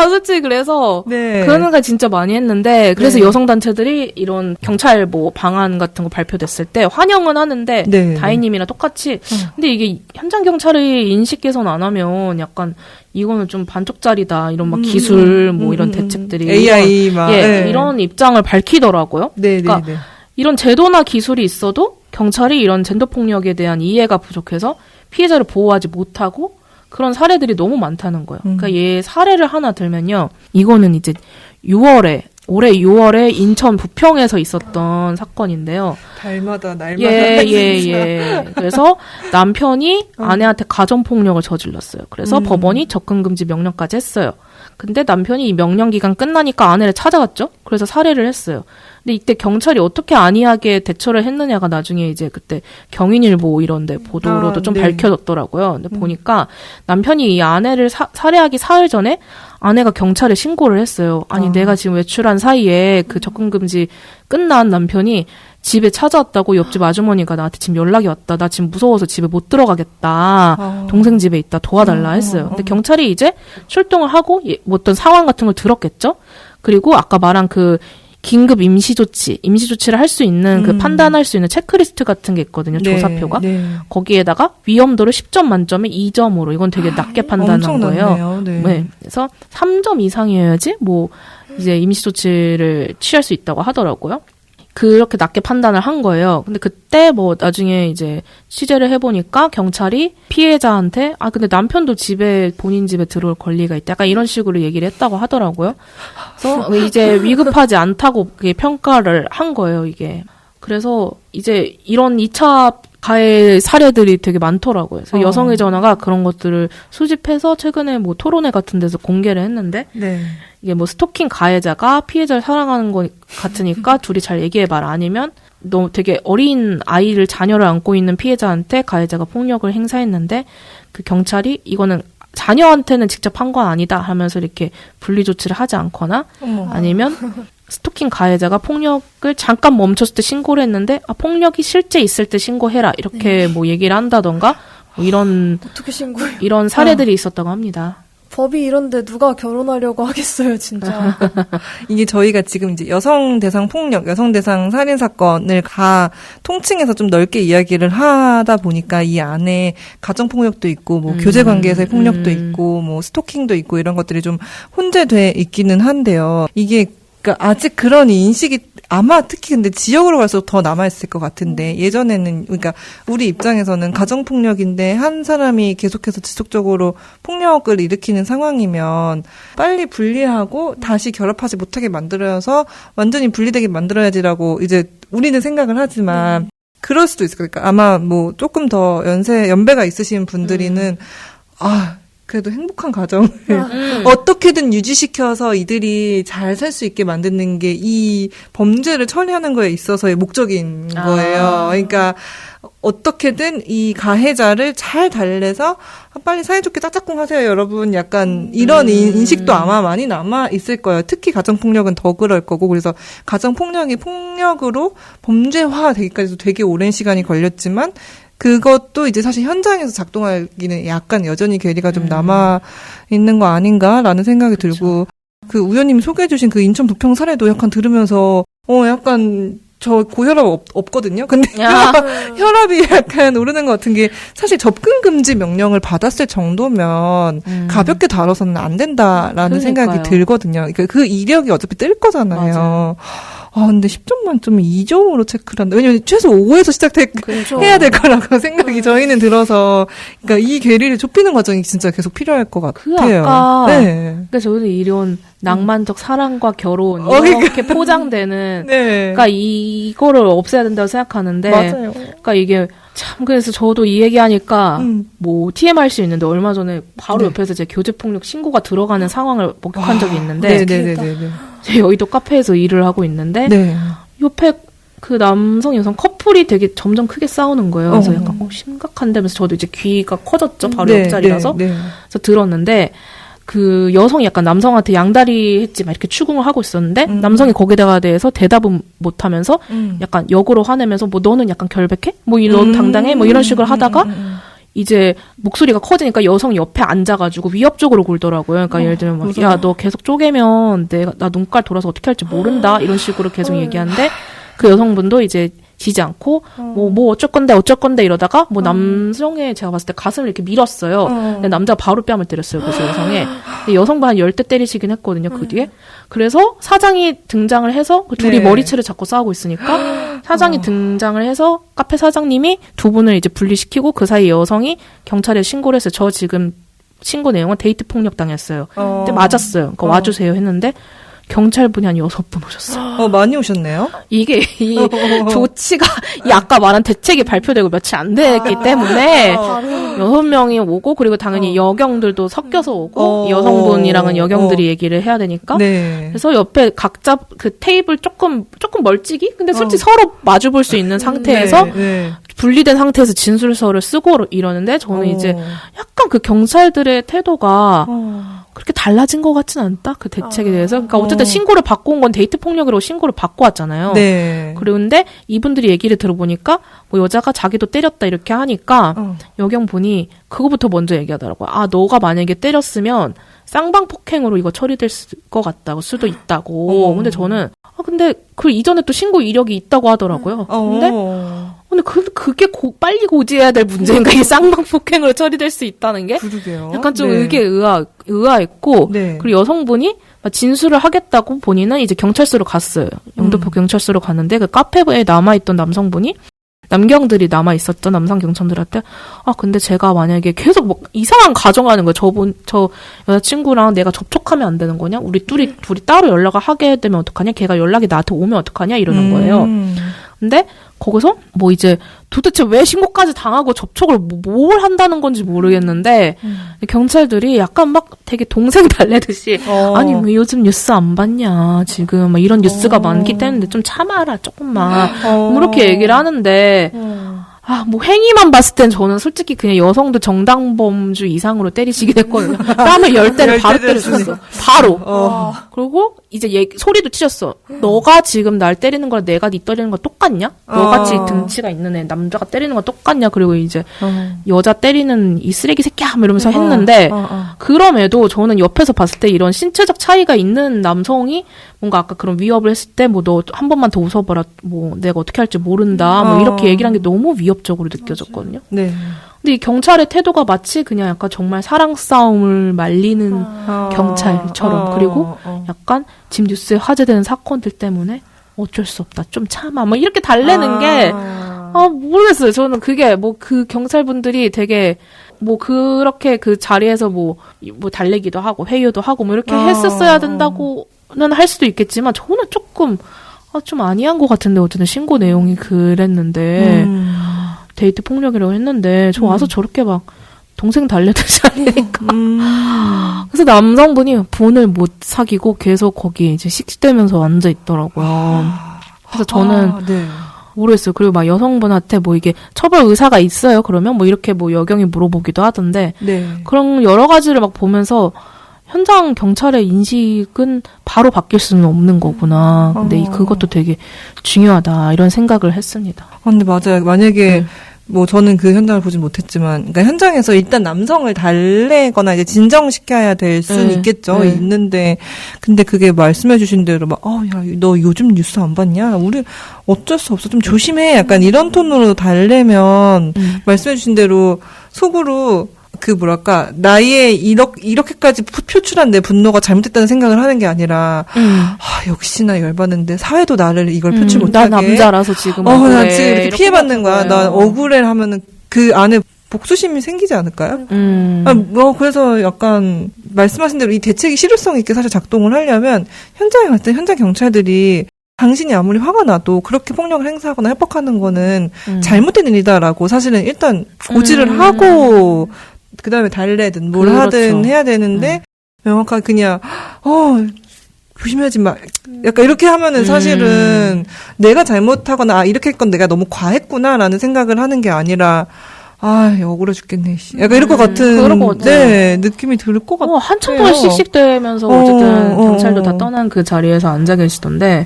솔직히 그래서 네. 그런 생각 진짜 많이 했는데 그래서 네. 여성단체들이 이런 경찰 뭐 방안 같은 거 발표됐을 때 환영은 하는데 네. 다희님이랑 똑같이 근데 이게 현장 경찰이 인식 개선 안 하면 약간 이거는 좀 반쪽짜리다 이런 막 기술 뭐 이런 대책들이 AI 막 네. 이런 입장을 밝히더라고요. 네, 그러니까 네, 네. 이런 제도나 기술이 있어도 경찰이 이런 젠더 폭력에 대한 이해가 부족해서 피해자를 보호하지 못하고 그런 사례들이 너무 많다는 거예요. 그러니까 얘 사례를 하나 들면요. 이거는 이제 올해 6월에 인천 부평에서 있었던 사건인데요. 달마다 날마다 예. 그래서 남편이 아내한테 가정폭력을 저질렀어요. 그래서 법원이 접근금지 명령까지 했어요. 근데 남편이 이 명령 기간 끝나니까 아내를 찾아갔죠. 그래서 살해를 했어요. 근데 이때 경찰이 어떻게 안이하게 대처를 했느냐가 나중에 이제 그때 경인일보 이런데 보도로도 좀 네. 밝혀졌더라고요. 근데 보니까 남편이 이 아내를 살해하기 사흘 전에 아내가 경찰에 신고를 했어요. 아니 내가 지금 외출한 사이에 그 접근금지 끝난 남편이 집에 찾아왔다고 옆집 아주머니가 나한테 지금 연락이 왔다. 나 지금 무서워서 집에 못 들어가겠다. 동생 집에 있다. 도와달라 했어요. 근데 경찰이 이제 출동을 하고 뭐 어떤 상황 같은 걸 들었겠죠. 그리고 아까 말한 그 긴급 임시조치를 할 수 있는 그 판단할 수 있는 체크리스트 같은 게 있거든요. 네, 조사표가. 네. 거기에다가 위험도를 10점 만점에 2점으로 이건 되게 낮게 판단한 거예요. 낮네요. 네. 네. 그래서 3점 이상이어야지 뭐 이제 임시조치를 취할 수 있다고 하더라고요. 그렇게 낮게 판단을 한 거예요. 근데 그때 뭐 나중에 이제 취재를 해보니까 경찰이 피해자한테 근데 남편도 본인 집에 들어올 권리가 있다. 약간 이런 식으로 얘기를 했다고 하더라고요. 그래서 이제 위급하지 않다고 평가를 한 거예요, 이게. 그래서 이제 이런 2차 가해 사례들이 되게 많더라고요. 그래서 여성의 전화가 그런 것들을 수집해서 최근에 뭐 토론회 같은 데서 공개를 했는데 네. 이게 뭐 스토킹 가해자가 피해자를 사랑하는 것 같으니까 둘이 잘 얘기해봐라. 아니면 너무 되게 어린 자녀를 안고 있는 피해자한테 가해자가 폭력을 행사했는데 그 경찰이 이거는 자녀한테는 직접 한 건 아니다 하면서 이렇게 분리 조치를 하지 않거나 아니면 스토킹 가해자가 폭력을 잠깐 멈췄을 때 신고를 했는데 폭력이 실제 있을 때 신고해라 이렇게 뭐 얘기를 한다던가 뭐 어떻게 신고해요? 이런 사례들이 있었다고 합니다. 법이 이런데 누가 결혼하려고 하겠어요, 진짜. 이게 저희가 지금 이제 여성 대상 폭력, 여성 대상 살인 사건을 통칭해서 좀 넓게 이야기를 하다 보니까 이 안에 가정 폭력도 있고 뭐 교제 관계에서의 폭력도 있고 뭐 스토킹도 있고 이런 것들이 좀 혼재돼 있기는 한데요. 이게 그러니까 아직 그런 인식이 아마 특히 근데 지역으로 갈수록 더 남아있을 것 같은데 예전에는 그러니까 우리 입장에서는 가정폭력인데 한 사람이 계속해서 지속적으로 폭력을 일으키는 상황이면 빨리 분리하고 다시 결합하지 못하게 만들어서 완전히 분리되게 만들어야지라고 이제 우리는 생각을 하지만 그럴 수도 있을 거예요. 그러니까 아마 뭐 조금 더 연배가 있으신 분들이는 그래도 행복한 가정을 어떻게든 유지시켜서 이들이 잘 살 수 있게 만드는 게 이 범죄를 처리하는 거에 있어서의 목적인 거예요. 그러니까 어떻게든 이 가해자를 잘 달래서 빨리 사이좋게 따짝꿍 하세요, 여러분. 약간 이런 인식도 아마 많이 남아 있을 거예요. 특히 가정폭력은 더 그럴 거고. 그래서 가정폭력이 폭력으로 범죄화 되기까지도 되게 오랜 시간이 걸렸지만 그것도 이제 사실 현장에서 작동하기는 약간 여전히 괴리가 좀 남아 있는 거 아닌가라는 생각이 들고 그 우연님이 소개해주신 그 인천 부평 사례도 약간 들으면서 약간 저 고혈압 없거든요. 근데 혈압이 약간 오르는 것 같은 게 사실 접근 금지 명령을 받았을 정도면 가볍게 다뤄서는 안 된다라는 생각이 들거든요. 그러니까 그 이력이 어차피 뜰 거잖아요. 맞아요. 근데 10점 만점에 2점으로 체크를 한다. 왜냐면 최소 5에서 시작해야 될 거라고 생각이 저희는 들어서, 그러니까 이 괴리를 좁히는 과정이 진짜 계속 필요할 것 같아요. 아까, 네. 그러니까 저는 이런 낭만적 사랑과 결혼, 그러니까. 이렇게 포장되는, 네. 그러니까 이거를 없애야 된다고 생각하는데, 맞아요. 그러니까 이게, 참, 그래서 저도 이 얘기하니까, 뭐, TMI 할 수 있는데, 얼마 전에 바로 옆에서 제 교제폭력 신고가 들어가는 상황을 목격한 적이 있는데, 네네네네. 제 여의도 카페에서 일을 하고 있는데, 네. 옆에 그 남성, 여성 커플이 되게 점점 크게 싸우는 거예요. 그래서 약간 심각한데, 면서 저도 이제 귀가 커졌죠. 바로 옆자리라서. 네. 그래서 들었는데, 그 여성이 약간 남성한테 양다리 했지 막 이렇게 추궁을 하고 있었는데 남성이 거기다가 대해서 대답은 못하면서 약간 역으로 화내면서 뭐 너는 약간 결백해? 뭐 너는 당당해? 뭐 이런 식으로 하다가 이제 목소리가 커지니까 여성 옆에 앉아가지고 위협적으로 굴더라고요. 그러니까 예를 들면 막, 야, 너 계속 쪼개면 나 눈깔 돌아서 어떻게 할지 모른다 이런 식으로 계속 얘기하는데 그 여성분도 이제 지지 않고 뭐 어쩔 건데 이러다가 뭐 남성의 제가 봤을 때 가슴을 이렇게 밀었어요. 근데 남자가 바로 뺨을 때렸어요. 그래서 여성에. 근데 여성분 한 10대 때리시긴 했거든요. 그 뒤에. 그래서 사장이 등장을 해서 그 둘이 네. 머리채를 잡고 싸우고 있으니까 사장이 등장을 해서 카페 사장님이 두 분을 이제 분리시키고 그 사이 여성이 경찰에 신고를 했어요. 저 지금 신고 내용은 데이트 폭력 당했어요. 근데 맞았어요. 그러니까 와주세요 했는데 경찰분이 한 6분 오셨어요. 많이 오셨네요. 이게 이 조치가 이 아까 말한 대책이 발표되고 며칠 안 됐기 때문에 6명이 오고 그리고 당연히 여경들도 섞여서 오고 여성분이랑은 여경들이 얘기를 해야 되니까 네. 그래서 옆에 각자 그 테이블 조금 멀찍이 근데 솔직히 서로 마주 볼 수 있는 상태에서 네. 분리된 상태에서 진술서를 쓰고 이러는데 저는 이제 약간 그 경찰들의 태도가 그렇게 달라진 것 같진 않다. 그 대책에 대해서. 그러니까 어쨌든 신고를 받고 온 건 데이트 폭력이라고 신고를 받고 왔잖아요. 네. 그런데 이분들이 얘기를 들어보니까 뭐 여자가 자기도 때렸다 이렇게 하니까 여경분이 그거부터 먼저 얘기하더라고요. 아, 너가 만약에 때렸으면 쌍방폭행으로 이거 처리될 것 같다고 수도 있다고. 근데 저는 근데 그 이전에 또 신고 이력이 있다고 하더라고요. 근데 그게 빨리 고지해야 될 문제인가? 이게 쌍방폭행으로 처리될 수 있다는 게? 그러게요. 약간 좀 네. 의아했고, 네. 그리고 여성분이 진술을 하겠다고 본인은 이제 경찰서로 갔어요. 영등포 경찰서로 갔는데 그 카페에 남아있던 남성분이 남경들이 남아있었죠. 남성 경찰들한테. 근데 제가 만약에 계속 뭐 이상한 가정하는 거예요. 저 여자친구랑 내가 접촉하면 안 되는 거냐? 우리 둘이 따로 연락을 하게 되면 어떡하냐? 걔가 연락이 나한테 오면 어떡하냐? 이러는 거예요. 근데 거기서 뭐 이제 도대체 왜 신고까지 당하고 접촉을 뭘 한다는 건지 모르겠는데 경찰들이 약간 막 되게 동생 달래듯이 아니 왜 요즘 뉴스 안 봤냐 지금 막 이런 뉴스가 많기 때문에 좀 참아라 조금만 뭐 이렇게 얘기를 하는데 뭐 행위만 봤을 땐 저는 솔직히 그냥 여성도 정당범주 이상으로 때리시긴 했거든요. 뺨을 10대를 바로 때려줬어. 바로. 그리고 이제 소리도 치셨어. 너가 지금 날 때리는 거랑 내가 니 때리는 거 똑같냐? 너같이 등치가 있는 애 남자가 때리는 거 똑같냐? 그리고 이제 여자 때리는 이 쓰레기 새끼야 이러면서 했는데 그럼에도 저는 옆에서 봤을 때 이런 신체적 차이가 있는 남성이 뭔가 아까 그런 위협을 했을 때 뭐 너 한 번만 더 웃어봐라 뭐 내가 어떻게 할지 모른다 뭐 이렇게 얘기를 한 게 너무 위협적으로 느껴졌거든요. 네. 근데 이 경찰의 태도가 마치 그냥 약간 정말 사랑 싸움을 말리는 경찰처럼 그리고 약간 지금 뉴스에 화제되는 사건들 때문에 어쩔 수 없다 좀 참아 뭐 이렇게 달래는 게 모르겠어요. 저는 그게 뭐 그 경찰분들이 되게 뭐 그렇게 그 자리에서 뭐 달래기도 하고 회유도 하고 뭐 이렇게 했었어야 된다고는 할 수도 있겠지만 저는 조금 좀 아니한 것 같은데 어쨌든 신고 내용이 그랬는데 데이트 폭력이라고 했는데 저 와서 저렇게 막 동생 달래듯이 하니까 그래서 남성분이 본을 못 사귀고 계속 거기 이제 씩씩대면서 앉아 있더라고요. 그래서 저는 네. 모르겠어요. 그리고 막 여성분한테 뭐 이게 처벌 의사가 있어요. 그러면 뭐 이렇게 뭐 여경이 물어보기도 하던데 네. 그런 여러 가지를 막 보면서 현장 경찰의 인식은 바로 바뀔 수는 없는 거구나. 근데 그것도 되게 중요하다 이런 생각을 했습니다. 근데 맞아요. 만약에 뭐 저는 그 현장을 보진 못했지만, 그러니까 현장에서 일단 남성을 달래거나 이제 진정시켜야 될 수는 있겠죠. 있는데, 근데 그게 말씀해주신 대로 막, 야, 너 요즘 뉴스 안 봤냐? 우리 어쩔 수 없어. 좀 조심해. 약간 이런 톤으로 달래면 말씀해주신 대로 속으로 그 뭐랄까 나의 이렇게까지 표출한 내 분노가 잘못됐다는 생각을 하는 게 아니라 역시나 열받는데 사회도 나를 이걸 표출 못하게 나 남자라서 지금 나 지금 이렇게 피해받는 거야. 나 억울해 하면은 그 안에 복수심이 생기지 않을까요? 그래서 약간 말씀하신 대로 이 대책이 실효성 있게 사실 작동을 하려면 현장에 갈 때 현장 경찰들이 당신이 아무리 화가 나도 그렇게 폭력을 행사하거나 협박하는 거는 잘못된 일이다라고 사실은 일단 고지를 하고 그 다음에 달래든 뭘 하든 해야 되는데 명확하게 그냥 조심하지 마. 약간 이렇게 하면은 사실은 내가 잘못하거나 이렇게 했건 내가 너무 과했구나라는 생각을 하는 게 아니라 아, 억울해 죽겠네. 씨. 약간 이럴 것 같은, 그럴 것 같아요. 네, 느낌이 들 것 같아요. 한참 동안 씩씩대면서 어쨌든 경찰도 다 떠난 그 자리에서 앉아 계시던데.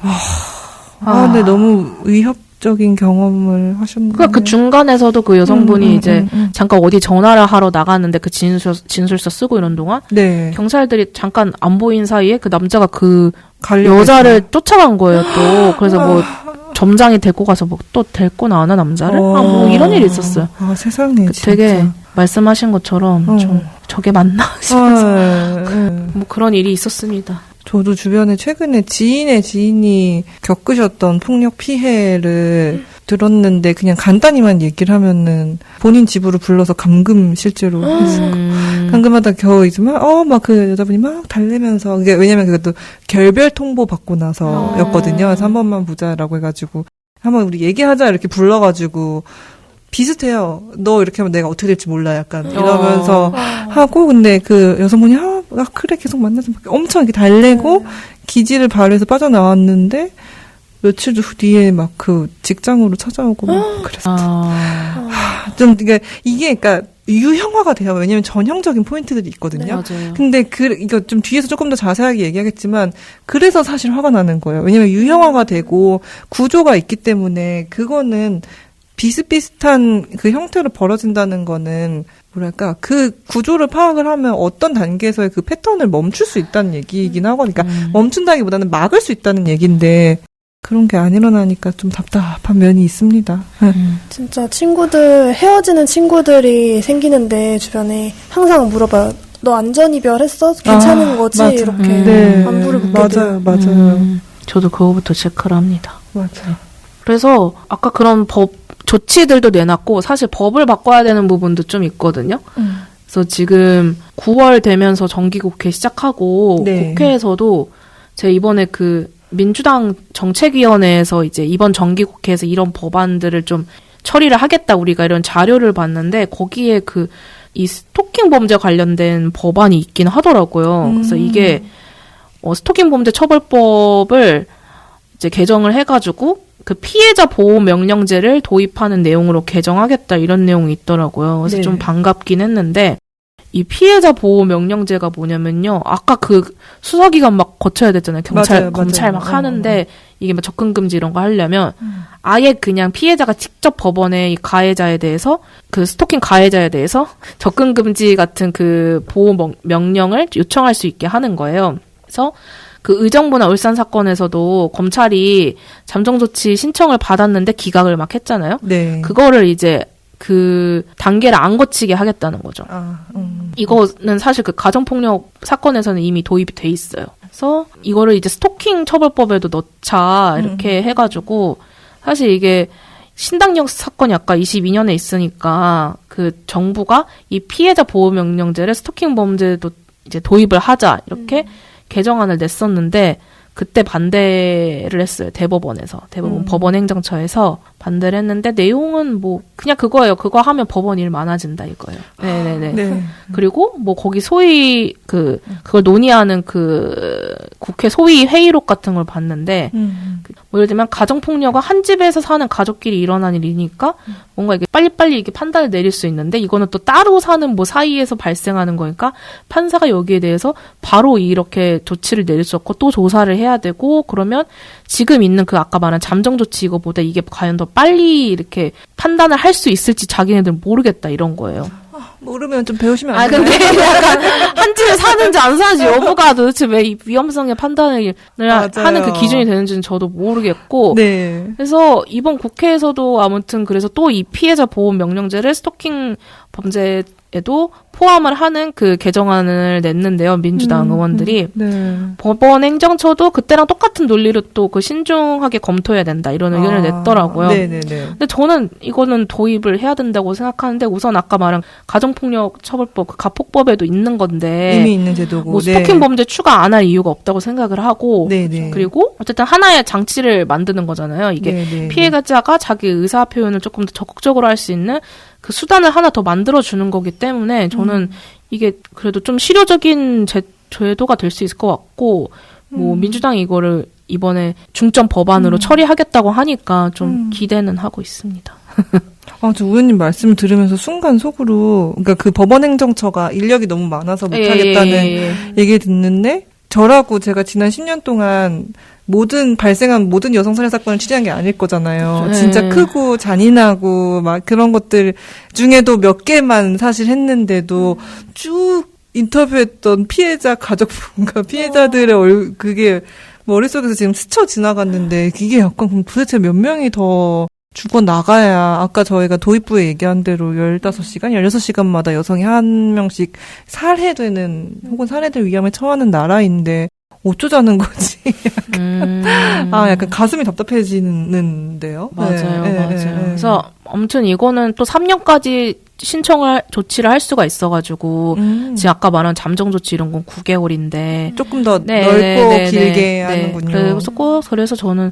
근데 너무 위협적인 경험을 하셨네. 그러니까 그 중간에서도 그 여성분이 이제 잠깐 어디 전화를 하러 나갔는데 그 진술서 쓰고 이런 동안 네. 경찰들이 잠깐 안 보인 사이에 그 남자가 그 가려고 여자를 했어요. 쫓아간 거예요, 또. 그래서 뭐 점장이 데리고 가서 뭐 또 데리고 나오나 남자를? 뭐 이런 일이 있었어요. 아, 세상에. 진짜. 되게 말씀하신 것처럼 좀 저게 맞나 싶어서 뭐 그런 일이 있었습니다. 저도 주변에 최근에 지인의 지인이 겪으셨던 폭력 피해를 들었는데 그냥 간단히만 얘기를 하면은 본인 집으로 불러서 감금 실제로 했어요. 감금하다 겨우 이제 막 그 여자분이 막 달래면서 이게 왜냐면 그것도 결별 통보 받고 나서였거든요. 그래서 한 번만 보자라고 해가지고 한번 우리 얘기하자 이렇게 불러가지고 비슷해요. 너 이렇게 하면 내가 어떻게 될지 몰라 약간 이러면서 하고 근데 그 여성분이 그래 계속 만나서 엄청 이렇게 달래고 기지를 발휘해서 빠져나왔는데 며칠 뒤에 막 그 직장으로 찾아오고 막 그랬어. 좀 이게 그러니까 유형화가 돼요. 왜냐면 전형적인 포인트들이 있거든요. 네, 맞아요. 근데 이거 좀 뒤에서 조금 더 자세하게 얘기하겠지만 그래서 사실 화가 나는 거예요. 왜냐면 유형화가 되고 구조가 있기 때문에 그거는 비슷비슷한 그 형태로 벌어진다는 거는 뭐랄까 그 구조를 파악을 하면 어떤 단계에서의 그 패턴을 멈출 수 있다는 얘기이긴 하거든요. 그러니까 멈춘다기보다는 막을 수 있다는 얘기인데 그런 게 안 일어나니까 좀 답답한 면이 있습니다. 진짜 헤어지는 친구들이 생기는데 주변에 항상 물어봐요. 너 안전이별했어? 괜찮은 거지? 맞아. 이렇게 네. 안부를 묻게 돼요. 맞아요. 저도 그거부터 체크를 합니다. 맞아요. 그래서 아까 그런 조치들도 내놨고 사실 법을 바꿔야 되는 부분도 좀 있거든요. 그래서 지금 9월 되면서 정기국회 시작하고 네. 국회에서도 제가 이번에 그 민주당 정책위원회에서 이제 이번 정기국회에서 이런 법안들을 좀 처리를 하겠다 우리가 이런 자료를 봤는데 거기에 이 스토킹 범죄 관련된 법안이 있긴 하더라고요. 그래서 이게 스토킹 범죄 처벌법을 이제 개정을 해가지고 그 피해자 보호 명령제를 도입하는 내용으로 개정하겠다 이런 내용이 있더라고요. 그래서 네. 좀 반갑긴 했는데 이 피해자 보호 명령제가 뭐냐면요. 아까 그 수사기관 막 거쳐야 됐잖아요. 경찰, 맞아요, 검찰 맞아요. 막 하는데 이게 막 접근 금지 이런 거 하려면 아예 그냥 피해자가 직접 법원에 이 가해자에 대해서 그 스토킹 가해자에 대해서 접근 금지 같은 그 보호 명령을 요청할 수 있게 하는 거예요. 그래서 그 의정부나 울산 사건에서도 검찰이 잠정조치 신청을 받았는데 기각을 막 했잖아요. 네. 그거를 이제 그 단계를 안 거치게 하겠다는 거죠. 이거는 사실 그 가정폭력 사건에서는 이미 도입이 돼 있어요. 그래서 이거를 이제 스토킹 처벌법에도 넣자 이렇게 해가지고 사실 이게 신당역 사건이 아까 22년에 있으니까 그 정부가 이 피해자 보호 명령제를 스토킹 범죄도 이제 도입을 하자 이렇게 개정안을 냈었는데 그때 반대를 했어요. 대법원에서. 대법원 법원행정처에서 반대를 했는데 내용은 뭐 그냥 그거예요. 그거 하면 법원 일 많아진다 이거예요. 네네네. 네. 그리고 뭐 거기 소위 그걸 논의하는 그 국회 소위 회의록 같은 걸 봤는데 뭐 예를 들면 가정폭력은 한 집에서 사는 가족끼리 일어난 일이니까 뭔가 이게 빨리빨리 이게 판단을 내릴 수 있는데 이거는 또 따로 사는 뭐 사이에서 발생하는 거니까 판사가 여기에 대해서 바로 이렇게 조치를 내릴 수 없고 또 조사를 해야 되고 그러면 지금 있는 그 아까 말한 잠정조치 이거보다 이게 과연 더 빨리 이렇게 판단을 할 수 있을지 자기네들은 모르겠다 이런 거예요. 모르면 좀 배우시면 안 돼요? 근데 약간 한 집에 사는지 안 사는지 여부가 도대체 왜 이 위험성의 판단을 하는 그 기준이 되는지는 저도 모르겠고. 네. 그래서 이번 국회에서도 아무튼 그래서 또 이 피해자 보호 명령제를 스토킹 범죄에도 포함을 하는 그 개정안을 냈는데요. 민주당 의원들이. 네. 법원 행정처도 그때랑 똑같은 논리로 또 그 신중하게 검토해야 된다 이런 의견을 냈더라고요. 네네네. 근데 저는 이거는 도입을 해야 된다고 생각하는데 우선 아까 말한 가정폭력 처벌법, 그 가폭법에도 있는 건데 이미 있는 제도고. 뭐 스토킹 범죄 추가 안 할 이유가 없다고 생각을 하고 네네. 그리고 어쨌든 하나의 장치를 만드는 거잖아요. 이게 네네. 피해자가 자기 의사 표현을 조금 더 적극적으로 할 수 있는 그 수단을 하나 더 만들어 주는 거기 때문에 저는 이게 그래도 좀 실효적인 제도가 될 수 있을 것 같고 뭐 민주당이 이거를 이번에 중점 법안으로 처리하겠다고 하니까 좀 기대는 하고 있습니다. 저 우연님 말씀을 들으면서 순간 속으로, 그러니까 그 법원행정처가 인력이 너무 많아서 못하겠다는 얘기를 듣는데, 저라고 제가 지난 10년 동안 발생한 모든 여성 살해 사건을 취재한 게 아닐 거잖아요. 진짜 크고 잔인하고 막 그런 것들 중에도 몇 개만 사실 했는데도 쭉 인터뷰했던 피해자 가족분과 피해자들의 그게 머릿속에서 지금 스쳐 지나갔는데 이게 약간 그럼 도대체 몇 명이 더 죽어나가야 아까 저희가 도입부에 얘기한 대로 15시간, 16시간마다 여성이 한 명씩 살해되는 혹은 살해될 위험에 처하는 나라인데 어쩌자는 거지. 약간 가슴이 답답해지는데요. 맞아요, 네, 맞아요. 네. 그래서 아무튼 이거는 또 3년까지 조치를 할 수가 있어가지고 지금 아까 말한 잠정 조치 이런 건 9개월인데 조금 더 넓고 길게 하는군요. 그래서 저는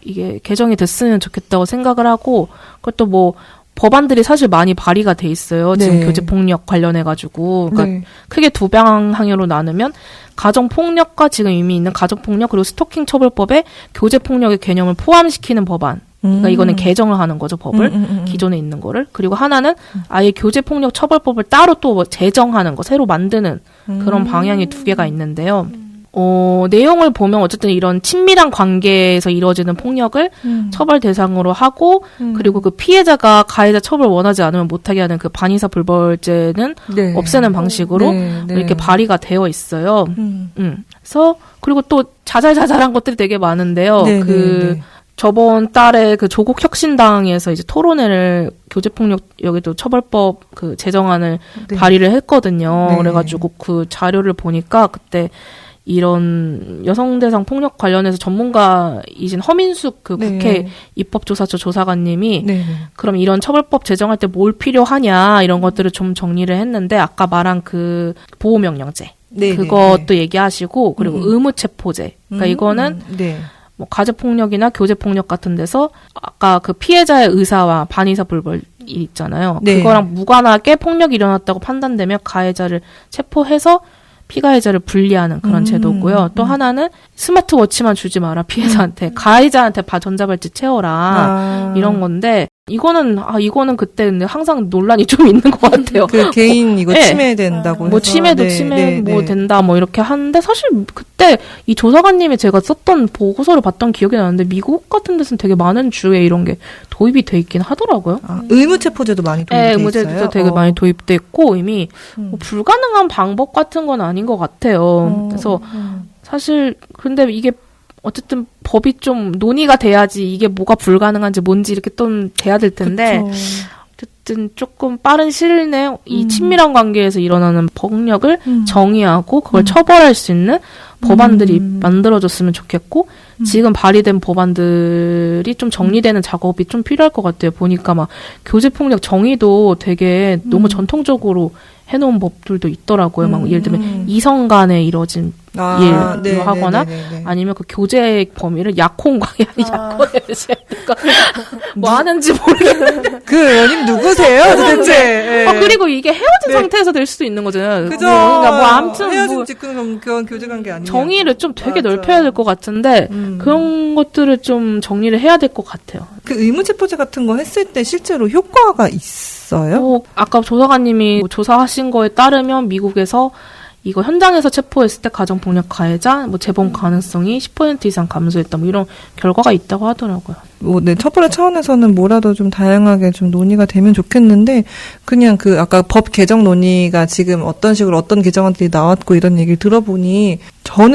이게 개정이 됐으면 좋겠다고 생각을 하고 그것도 뭐 법안들이 사실 많이 발의가 돼 있어요. 지금 교제폭력 관련해가지고. 그러니까 크게 두 방향으로 나누면 가정폭력과 지금 이미 있는 가정폭력 그리고 스토킹 처벌법에 교제폭력의 개념을 포함시키는 법안. 그러니까 이거는 개정을 하는 거죠, 법을. 기존에 있는 거를. 그리고 하나는 아예 교제폭력 처벌법을 따로 또 제정하는 거, 새로 만드는 그런 방향이 두 개가 있는데요. 내용을 보면 어쨌든 이런 친밀한 관계에서 이루어지는 폭력을 처벌 대상으로 하고 그리고 그 피해자가 가해자 처벌 원하지 않으면 못하게 하는 그 반의사 불벌죄는 없애는 방식으로 이렇게 발의가 되어 있어요. 그래서 그리고 또 자잘자잘한 것들이 되게 많은데요. 저번 달에 그 조국 혁신당에서 이제 토론회를 교제폭력 여기도 처벌법 그 제정안을 발의를 했거든요. 그래가지고 그 자료를 보니까 그때 이런 여성 대상 폭력 관련해서 전문가이신 허민숙 그 국회 입법조사처 조사관님이 그럼 이런 처벌법 제정할 때 뭘 필요하냐 이런 것들을 좀 정리를 했는데 아까 말한 그 보호명령제 그것도 얘기하시고 그리고 의무체포제 그러니까 이거는 뭐 가정폭력이나 교제폭력 같은 데서 아까 그 피해자의 의사와 반의사 불벌 있잖아요. 그거랑 무관하게 폭력이 일어났다고 판단되면 가해자를 체포해서 피가해자를 분리하는 그런 제도고요. 또 하나는 스마트워치만 주지 마라 피해자한테 가해자한테 전자발찌 채워라 이런 건데 이거는 그때 근데 항상 논란이 좀 있는 것 같아요. 그 개인 이거 침해된다고 뭐 침해도 된다 뭐 이렇게 하는데 사실 그때 이 조사관님이 제가 썼던 보고서를 봤던 기억이 나는데 미국 같은 데서는 되게 많은 주에 이런 게 도입이 돼 있긴 하더라고요. 의무체포제도 많이 도입돼 있어요? 의무체포제도 되게 많이 도입돼 있고 이미 뭐 불가능한 방법 같은 건 아닌 것 같아요. 그래서 사실 근데 이게 어쨌든 법이 좀 논의가 돼야지 이게 뭐가 불가능한지 뭔지 이렇게 좀 돼야 될 텐데 어쨌든 조금 빠른 시일 내에 이 친밀한 관계에서 일어나는 폭력을 정의하고 그걸 처벌할 수 있는 법안들이 만들어졌으면 좋겠고 지금 발의된 법안들이 좀 정리되는 작업이 좀 필요할 것 같아요. 보니까 막 교제폭력 정의도 되게 너무 전통적으로 해놓은 법들도 있더라고요. 막 예를 들면 이성 간에 이루어진 일로 하거나 아니면 그 교제 범위를 약혼과의 약혼에 그러니까 뭐 하는지 모르겠는데 그 연인 누구세요 도대체? 그리고 이게 헤어진 상태에서 될 수도 있는 거잖아요. 그죠? 그러니까 뭐 아무튼 헤어진 직후는 그건 교제관계 아니에요. 정의를 좀 되게 넓혀야 될 것 같은데 그런 것들을 좀 정리를 해야 될 것 같아요. 그 의무체포제 같은 거 했을 때 실제로 효과가 있어요? 아까 조사관님이 조사하신 거에 따르면 미국에서 이거 현장에서 체포했을 때 가정폭력 가해자 재범 가능성이 10% 이상 감소했다 이런 결과가 있다고 하더라고요. 처벌의 차원에서는 뭐라도 좀 다양하게 좀 논의가 되면 좋겠는데 그냥 아까 법 개정 논의가 지금 어떤 식으로 어떤 개정안들이 나왔고 이런 얘기를 들어보니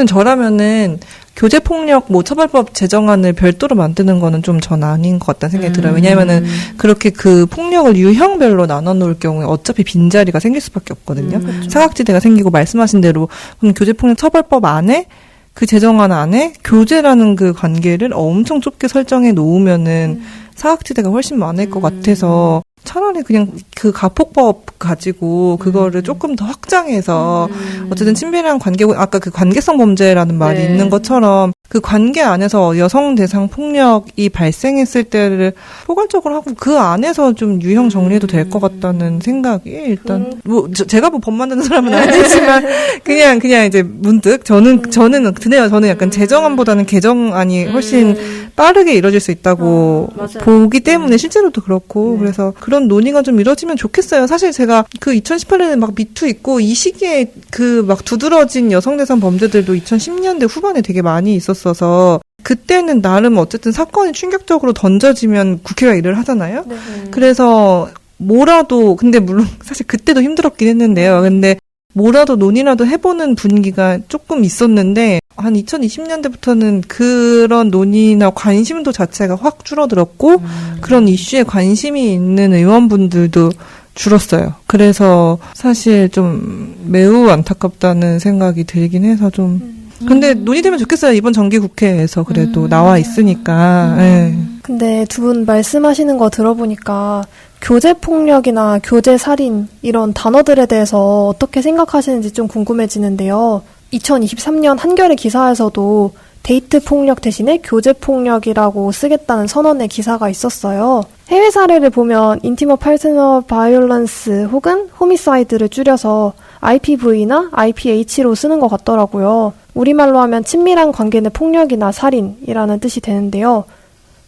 저라면은 교제폭력 처벌법 제정안을 별도로 만드는 거는 좀 전 아닌 것 같다는 생각이 들어요. 왜냐하면은 그렇게 그 폭력을 유형별로 나눠 놓을 경우에 어차피 빈자리가 생길 수밖에 없거든요. 사각지대가 생기고 말씀하신 대로 그럼 교제폭력 처벌법 안에 그 제정안 안에 교제라는 그 관계를 엄청 좁게 설정해 놓으면은 사각지대가 훨씬 많을 것 같아서 차라리 그냥 그 가폭법 가지고 그거를 조금 더 확장해서 어쨌든 친밀한 관계고 아까 그 관계성 범죄라는 말이 있는 것처럼 그 관계 안에서 여성 대상 폭력이 발생했을 때를 포괄적으로 하고 그 안에서 좀 유형 정리해도 될 것 같다는 생각이 일단 뭐 제가 뭐 법 만드는 사람은 아니지만 그냥 이제 문득 저는 드네요. 저는 약간 제정안보다는 개정안이 훨씬 빠르게 이루어질 수 있다고 보기 때문에 실제로도 그렇고 그래서 그런 논의가 좀 이루어지면 좋겠어요. 사실 제가 그 2018년에 막 미투 있고 이 시기에 그 막 두드러진 여성 대상 범죄들도 2010년대 후반에 되게 많이 있었어서 그때는 나름 어쨌든 사건이 충격적으로 던져지면 국회가 일을 하잖아요. 네. 그래서 뭐라도 근데 물론 사실 그때도 힘들었긴 했는데요. 근데 뭐라도 논의라도 해보는 분위기가 조금 있었는데 한 2020년대부터는 그런 논의나 관심도 자체가 확 줄어들었고 그런 이슈에 관심이 있는 의원분들도 줄었어요. 그래서 사실 좀 매우 안타깝다는 생각이 들긴 해서 좀 근데 논의되면 좋겠어요. 이번 정기국회에서 그래도 나와 있으니까. 네. 근데 두 분 말씀하시는 거 들어보니까 교제폭력이나 교제살인 이런 단어들에 대해서 어떻게 생각하시는지 좀 궁금해지는데요. 2023년 한겨레 기사에서도 데이트 폭력 대신에 교제 폭력이라고 쓰겠다는 선언의 기사가 있었어요. 해외 사례를 보면 인티머 파트너 바이올런스 혹은 호미사이드를 줄여서 IPV나 IPH로 쓰는 것 같더라고요. 우리말로 하면 친밀한 관계 내 폭력이나 살인이라는 뜻이 되는데요.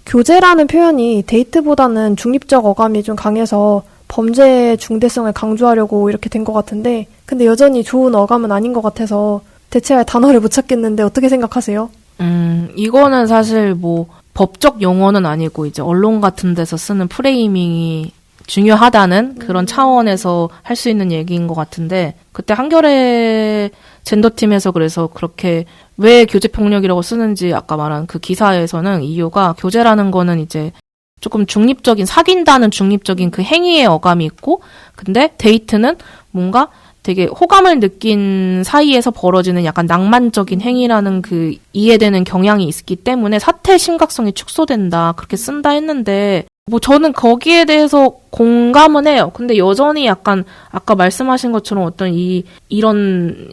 교제라는 표현이 데이트보다는 중립적 어감이 좀 강해서 범죄의 중대성을 강조하려고 이렇게 된 것 같은데 근데 여전히 좋은 어감은 아닌 것 같아서 대체할 단어를 못 찾겠는데 어떻게 생각하세요? 이거는 사실 뭐 법적 용어는 아니고 이제 언론 같은 데서 쓰는 프레이밍이 중요하다는 그런 차원에서 할 수 있는 얘기인 것 같은데 그때 한겨레 젠더팀에서 그래서 그렇게 왜 교제폭력이라고 쓰는지 아까 말한 그 기사에서는 이유가 교제라는 거는 이제 조금 중립적인 사귄다는 중립적인 그 행위의 어감이 있고 근데 데이트는 뭔가 되게 호감을 느낀 사이에서 벌어지는 약간 낭만적인 행위라는 그 이해되는 경향이 있기 때문에 사태의 심각성이 축소된다 그렇게 쓴다 했는데 뭐 저는 거기에 대해서 공감은 해요. 근데 여전히 약간 아까 말씀하신 것처럼 어떤 이런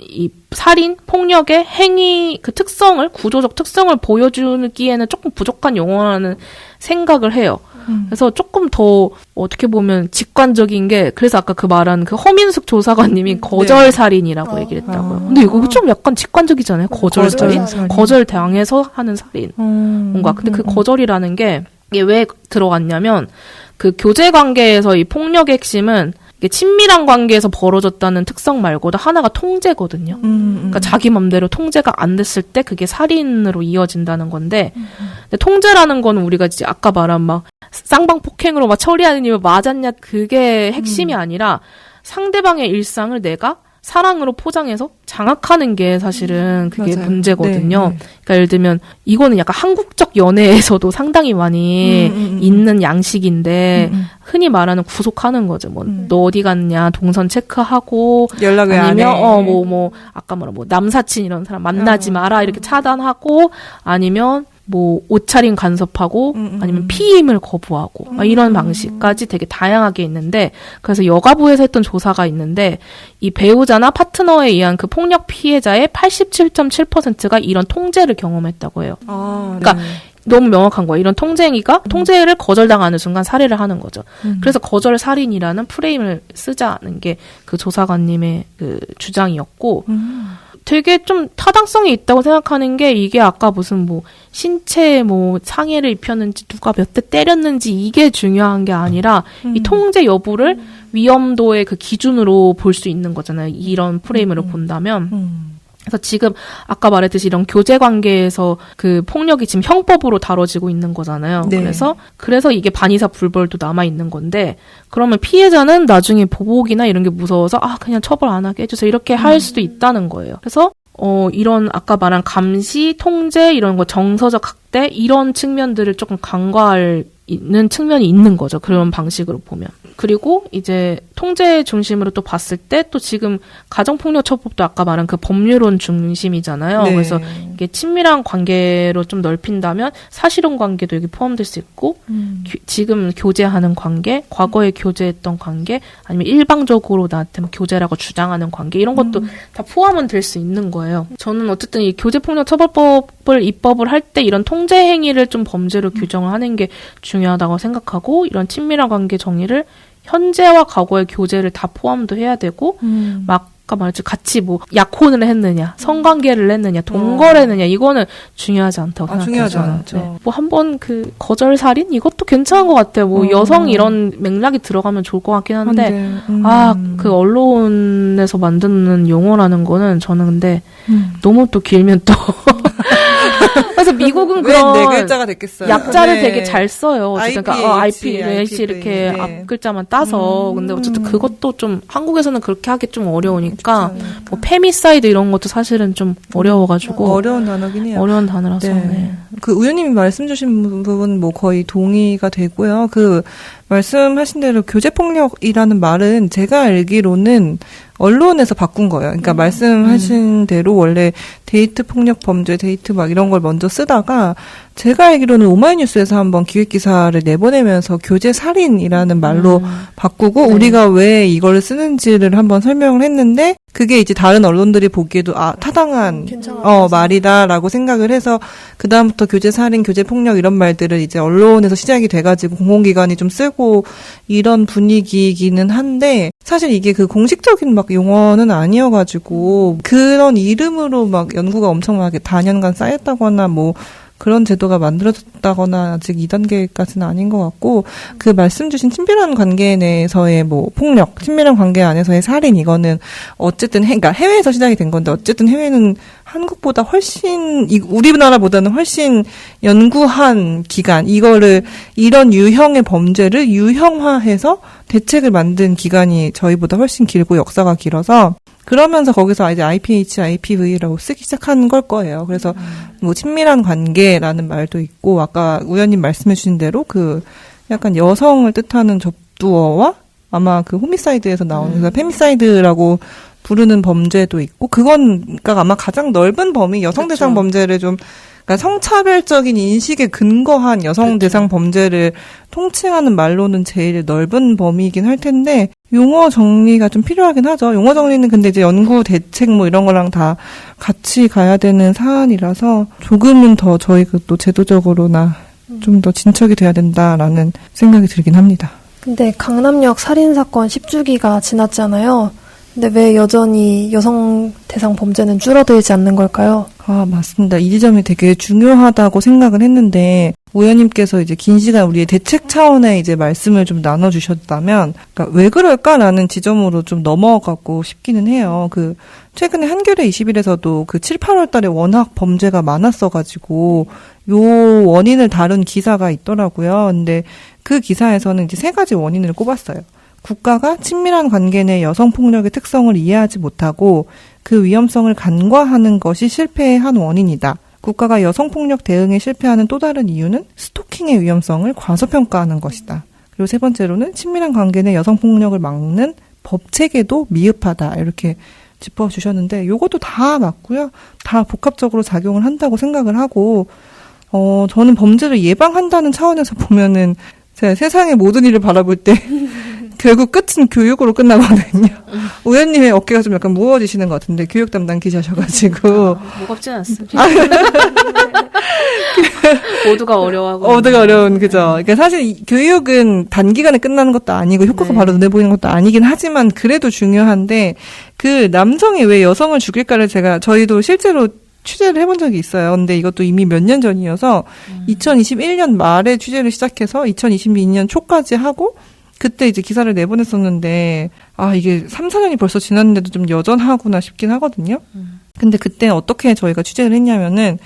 살인 폭력의 행위 그 특성을 구조적 특성을 보여주기에는 조금 부족한 용어라는 생각을 해요. 그래서 조금 더 어떻게 보면 직관적인 게 그래서 아까 그 말한 그 허민숙 조사관님이 거절살인이라고 얘기를 했다고요. 근데 이거 좀 약간 직관적이잖아요. 거절살인? 거절당해서 하는 살인. 뭔가 근데 그 거절이라는 게 이게 왜 들어갔냐면 그 교제 관계에서 이 폭력의 핵심은 이게 친밀한 관계에서 벌어졌다는 특성 말고도 하나가 통제거든요. 그러니까 자기 맘대로 통제가 안 됐을 때 그게 살인으로 이어진다는 건데 근데 통제라는 거는 우리가 이제 아까 말한 막 쌍방 폭행으로 막 처리하는 이유 맞았냐 그게 핵심이 아니라 상대방의 일상을 내가 사랑으로 포장해서 장악하는 게 사실은 그게 맞아요. 문제거든요. 네. 그러니까 예를 들면 이거는 약간 한국적 연애에서도 상당히 많이 있는 양식인데 흔히 말하는 구속하는 거죠. 뭐 너 어디 갔냐 동선 체크하고 연락을 아니면 안 해. 아까 말한 뭐 남사친 이런 사람 만나지 마라 이렇게 차단하고 아니면 뭐 옷차림 간섭하고 아니면 피임을 거부하고 이런 방식까지 되게 다양하게 있는데 그래서 여가부에서 했던 조사가 있는데 이 배우자나 파트너에 의한 그 폭력 피해자의 87.7%가 이런 통제를 경험했다고 해요. 그러니까 너무 명확한 거예요. 이런 통제를 거절당하는 순간 살해를 하는 거죠. 그래서 거절 살인이라는 프레임을 쓰자는 게 그 조사관님의 그 주장이었고 되게 좀 타당성이 있다고 생각하는 게 이게 아까 무슨 뭐 신체에 뭐 상해를 입혔는지 누가 몇 대 때렸는지 이게 중요한 게 아니라 이 통제 여부를 위험도의 그 기준으로 볼 수 있는 거잖아요. 이런 프레임으로 본다면. 그래서 지금 아까 말했듯이 이런 교제 관계에서 그 폭력이 지금 형법으로 다뤄지고 있는 거잖아요. 네. 그래서 이게 반의사 불벌도 남아 있는 건데 그러면 피해자는 나중에 보복이나 이런 게 무서워서 그냥 처벌 안 하게 해줘서 이렇게 할 수도 있다는 거예요. 그래서 이런 아까 말한 감시, 통제 이런 거 정서적 학대 이런 측면들을 조금 간과할 있는 측면이 있는 거죠. 그런 방식으로 보면. 그리고 이제 통제 중심으로 또 봤을 때 또 지금 가정폭력처벌도 아까 말한 그 법률론 중심이잖아요. 네. 그래서 이게 친밀한 관계로 좀 넓힌다면 사실혼 관계도 여기 포함될 수 있고 지금 교제하는 관계, 과거에 교제했던 관계 아니면 일방적으로 나한테 교제라고 주장하는 관계 이런 것도 다 포함은 될 수 있는 거예요. 저는 어쨌든 이 교제폭력처벌법 입법을 할 때 이런 통제 행위를 좀 범죄로 규정을 하는 게 중요하다고 생각하고 이런 친밀한 관계 정의를 현재와 과거의 교제를 다 포함도 해야 되고 막 아까 말했지 같이 뭐 약혼을 했느냐, 성관계를 했느냐, 동거를 했느냐 이거는 중요하지 않다고 생각해요. 중요하지 저는. 않죠. 네. 뭐 한번 그 거절 살인 이것도 괜찮은 것 같아요. 뭐 여성 이런 맥락이 들어가면 좋을 것 같긴 한데 그 언론에서 만드는 용어라는 거는 저는 근데 너무 또 길면 또 그래서 미국은 왜 그런 네 글자가 됐겠어요. 약자를 네. 되게 잘 써요. 그러니까 IPH 이렇게 네. 앞글자만 따서 근데 어쨌든 그것도 좀 한국에서는 그렇게 하기 좀 어려우니까 그렇죠. 뭐 페미사이드 이런 것도 사실은 좀 어려워가지고 어려운 단어긴 해요. 어려운 단어라서 네. 네. 그 의원님이 말씀 주신 부분 뭐 거의 동의가 되고요. 그 말씀하신 대로 교제폭력이라는 말은 제가 알기로는 언론에서 바꾼 거예요. 그러니까 말씀하신 대로 원래 데이트 폭력 범죄, 데이트 막 이런 걸 먼저 쓰다가 제가 알기로는 오마이뉴스에서 한번 기획기사를 내보내면서 교제 살인이라는 말로 바꾸고 네. 우리가 왜 이걸 쓰는지를 한번 설명을 했는데 그게 이제 다른 언론들이 보기에도 타당한 말이다라고 생각을 해서 그다음부터 교제 살인, 교제 폭력 이런 말들을 이제 언론에서 시작이 돼가지고 공공기관이 좀 쓰고 이런 분위기이기는 한데 사실 이게 그 공식적인 막 용어는 아니어가지고 그런 이름으로 막 연구가 엄청나게 다년간 쌓였다거나 뭐 그런 제도가 만들어졌다거나 아직 2단계까지는 아닌 것 같고 그 말씀 주신 친밀한 관계 내에서의 뭐 폭력, 친밀한 관계 안에서의 살인 이거는 어쨌든 그러니까 해외에서 시작이 된 건데 어쨌든 해외는 한국보다 훨씬 우리나라보다는 훨씬 연구한 기간 이거를 이런 유형의 범죄를 유형화해서 대책을 만든 기간이 저희보다 훨씬 길고 역사가 길어서 그러면서 거기서 이제 IPH, IPV라고 쓰기 시작한 걸 거예요. 그래서 뭐 친밀한 관계라는 말도 있고 아까 우연님 말씀해 주신 대로 그 약간 여성을 뜻하는 접두어와 아마 그 호미사이드에서 나오는 그래서 페미사이드라고 부르는 범죄도 있고 그건 그러니까 아마 가장 넓은 범위 여성 그쵸. 대상 범죄를 좀 그러니까 성차별적인 인식에 근거한 여성 대상 범죄를 통칭하는 말로는 제일 넓은 범위이긴 할 텐데 용어 정리가 좀 필요하긴 하죠. 용어 정리는 근데 이제 연구 대책 뭐 이런 거랑 다 같이 가야 되는 사안이라서 조금은 더 저희가 또 제도적으로나 좀 더 진척이 돼야 된다라는 생각이 들긴 합니다. 근데 강남역 살인사건 10주기가 지났잖아요. 근데 왜 여전히 여성 대상 범죄는 줄어들지 않는 걸까요? 맞습니다. 이 지점이 되게 중요하다고 생각을 했는데, 우연님께서 이제 긴 시간 우리의 대책 차원의 이제 말씀을 좀 나눠주셨다면, 그러니까 왜 그럴까라는 지점으로 좀 넘어가고 싶기는 해요. 최근에 한겨레 21에서도 7, 8월 달에 워낙 범죄가 많았어가지고, 요 원인을 다룬 기사가 있더라고요. 근데 그 기사에서는 이제 3가지 원인을 꼽았어요. 국가가 친밀한 관계 내 여성폭력의 특성을 이해하지 못하고 그 위험성을 간과하는 것이 실패의 한 원인이다. 국가가 여성폭력 대응에 실패하는 또 다른 이유는 스토킹의 위험성을 과소평가하는 것이다. 그리고 3번째로는 친밀한 관계 내 여성폭력을 막는 법체계도 미흡하다. 이렇게 짚어주셨는데 요것도 다 맞고요. 다 복합적으로 작용을 한다고 생각을 하고 저는 범죄를 예방한다는 차원에서 보면은 제가 세상의 모든 일을 바라볼 때 결국 끝은 교육으로 끝나거든요. 우연님의 어깨가 좀 약간 무거워지시는 것 같은데 교육 담당 기자셔가지고 무겁진 않습니다. 모두가 어려워하고 모두가 어려운 그죠. 그러니까 사실 교육은 단기간에 끝나는 것도 아니고 효과가 네. 바로 눈에 보이는 것도 아니긴 하지만 그래도 중요한데 그 남성이 왜 여성을 죽일까를 저희도 실제로 취재를 해본 적이 있어요. 근데 이것도 이미 몇 년 전이어서 2021년 말에 취재를 시작해서 2022년 초까지 하고 그때 이제 기사를 내보냈었는데 이게 3, 4년이 벌써 지났는데도 좀 여전하구나 싶긴 하거든요. 근데 그때 어떻게 저희가 취재를 했냐면은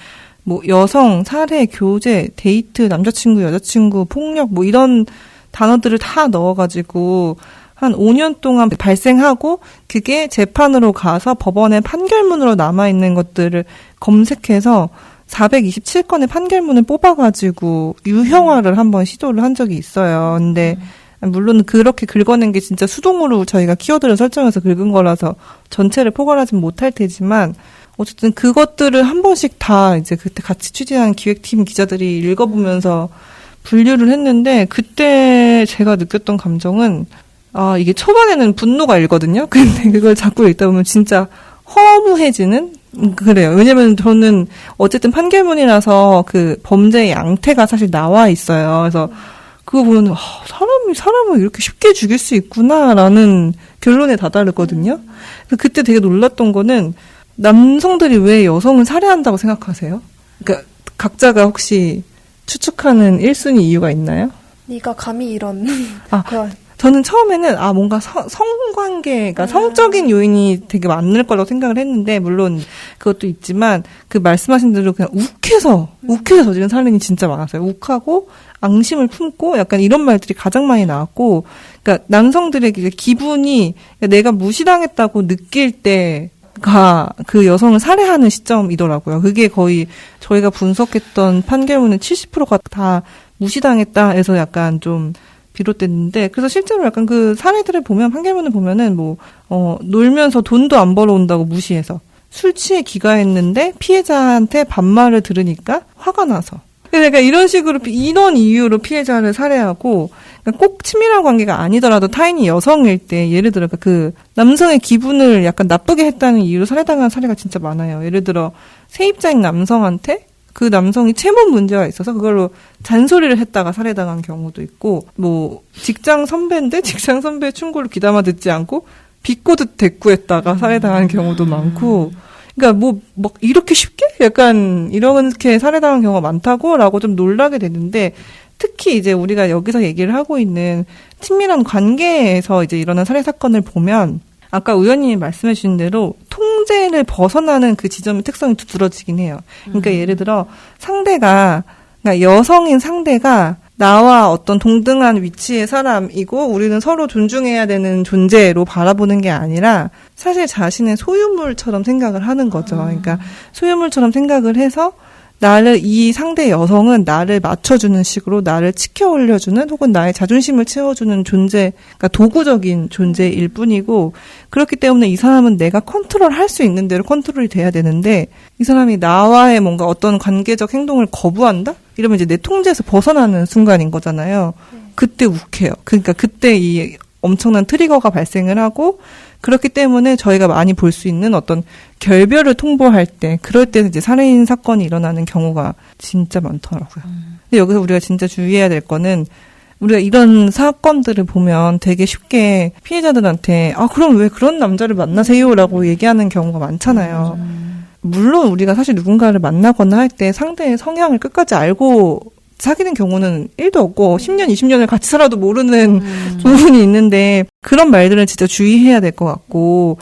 뭐 여성, 살해, 교제, 데이트, 남자친구, 여자친구, 폭력 뭐 이런 단어들을 다 넣어가지고 한 5년 동안 발생하고 그게 재판으로 가서 법원의 판결문으로 남아있는 것들을 검색해서 427건의 판결문을 뽑아가지고 유형화를 한번 시도를 한 적이 있어요. 근데 물론 그렇게 긁어낸 게 진짜 수동으로 저희가 키워드를 설정해서 긁은 거라서 전체를 포괄하진 못할 테지만 어쨌든 그것들을 한 번씩 다 이제 그때 같이 취재한 기획팀 기자들이 읽어보면서 분류를 했는데 그때 제가 느꼈던 감정은 이게 초반에는 분노가 일거든요. 근데 그걸 자꾸 읽다 보면 진짜 허무해지는 그래요. 왜냐면 저는 어쨌든 판결문이라서 그 범죄의 양태가 사실 나와 있어요. 그래서 그거 보면 사람을 이렇게 쉽게 죽일 수 있구나라는 결론에 다다르거든요. 그래서 그때 되게 놀랐던 거는 남성들이 왜 여성을 살해한다고 생각하세요? 그러니까 각자가 혹시 추측하는 1순위 이유가 있나요? 네가 감히 이런 그런 저는 처음에는 뭔가 성관계가 성적인 요인이 되게 많을 거라고 생각을 했는데 물론 그것도 있지만 그 말씀하신 대로 그냥 욱해서 저지른 살인이 진짜 많았어요. 욱하고 앙심을 품고 약간 이런 말들이 가장 많이 나왔고 그러니까 남성들에게 기분이 내가 무시당했다고 느낄 때가 그 여성을 살해하는 시점이더라고요. 그게 거의 저희가 분석했던 판결문의 70%가 다 무시당했다 해서 약간 좀 비롯됐는데, 그래서 실제로 약간 그 사례들을 보면, 판결문을 보면은 놀면서 돈도 안 벌어온다고 무시해서, 술 취해 귀가했는데 피해자한테 반말을 들으니까 화가 나서. 그러니까 이런 식으로, 이런 이유로 피해자를 살해하고, 그러니까 꼭 친밀한 관계가 아니더라도 타인이 여성일 때, 예를 들어 그 남성의 기분을 약간 나쁘게 했다는 이유로 살해당한 사례가 진짜 많아요. 예를 들어, 세입자인 남성한테 그 남성이 체면 문제가 있어서 그걸로 잔소리를 했다가 살해당한 경우도 있고, 직장 선배인데 직장 선배의 충고를 귀담아 듣지 않고 비꼬듯 대꾸했다가 살해당한 경우도 많고, 그러니까 막 이렇게 쉽게? 약간 이렇게 살해당한 경우가 많다고라고 좀 놀라게 되는데, 특히 이제 우리가 여기서 얘기를 하고 있는 친밀한 관계에서 이제 일어난 살해 사건을 보면, 아까 의원님이 말씀해 주신 대로 통제를 벗어나는 그 지점의 특성이 두드러지긴 해요. 그러니까 예를 들어 그러니까 여성인 상대가 나와 어떤 동등한 위치의 사람이고 우리는 서로 존중해야 되는 존재로 바라보는 게 아니라 사실 자신의 소유물처럼 생각을 하는 거죠. 그러니까 소유물처럼 생각을 해서 이 상대 여성은 나를 맞춰주는 식으로 나를 치켜 올려주는 혹은 나의 자존심을 채워주는 존재, 그러니까 도구적인 존재일 뿐이고, 그렇기 때문에 이 사람은 내가 컨트롤할 수 있는 대로 컨트롤이 돼야 되는데, 이 사람이 나와의 뭔가 어떤 관계적 행동을 거부한다? 이러면 이제 내 통제에서 벗어나는 순간인 거잖아요. 그때 욱해요. 그러니까 그때 이 엄청난 트리거가 발생을 하고, 그렇기 때문에 저희가 많이 볼 수 있는 어떤 결별을 통보할 때, 그럴 때는 이제 살인 사건이 일어나는 경우가 진짜 많더라고요. 근데 여기서 우리가 진짜 주의해야 될 거는, 우리가 이런 사건들을 보면 되게 쉽게 피해자들한테 그럼 왜 그런 남자를 만나세요라고 얘기하는 경우가 많잖아요. 물론 우리가 사실 누군가를 만나거나 할 때 상대의 성향을 끝까지 알고 사귀는 경우는 1도 없고 10년, 20년을 같이 살아도 모르는 부분이 있는데, 그런 말들은 진짜 주의해야 될 것 같고,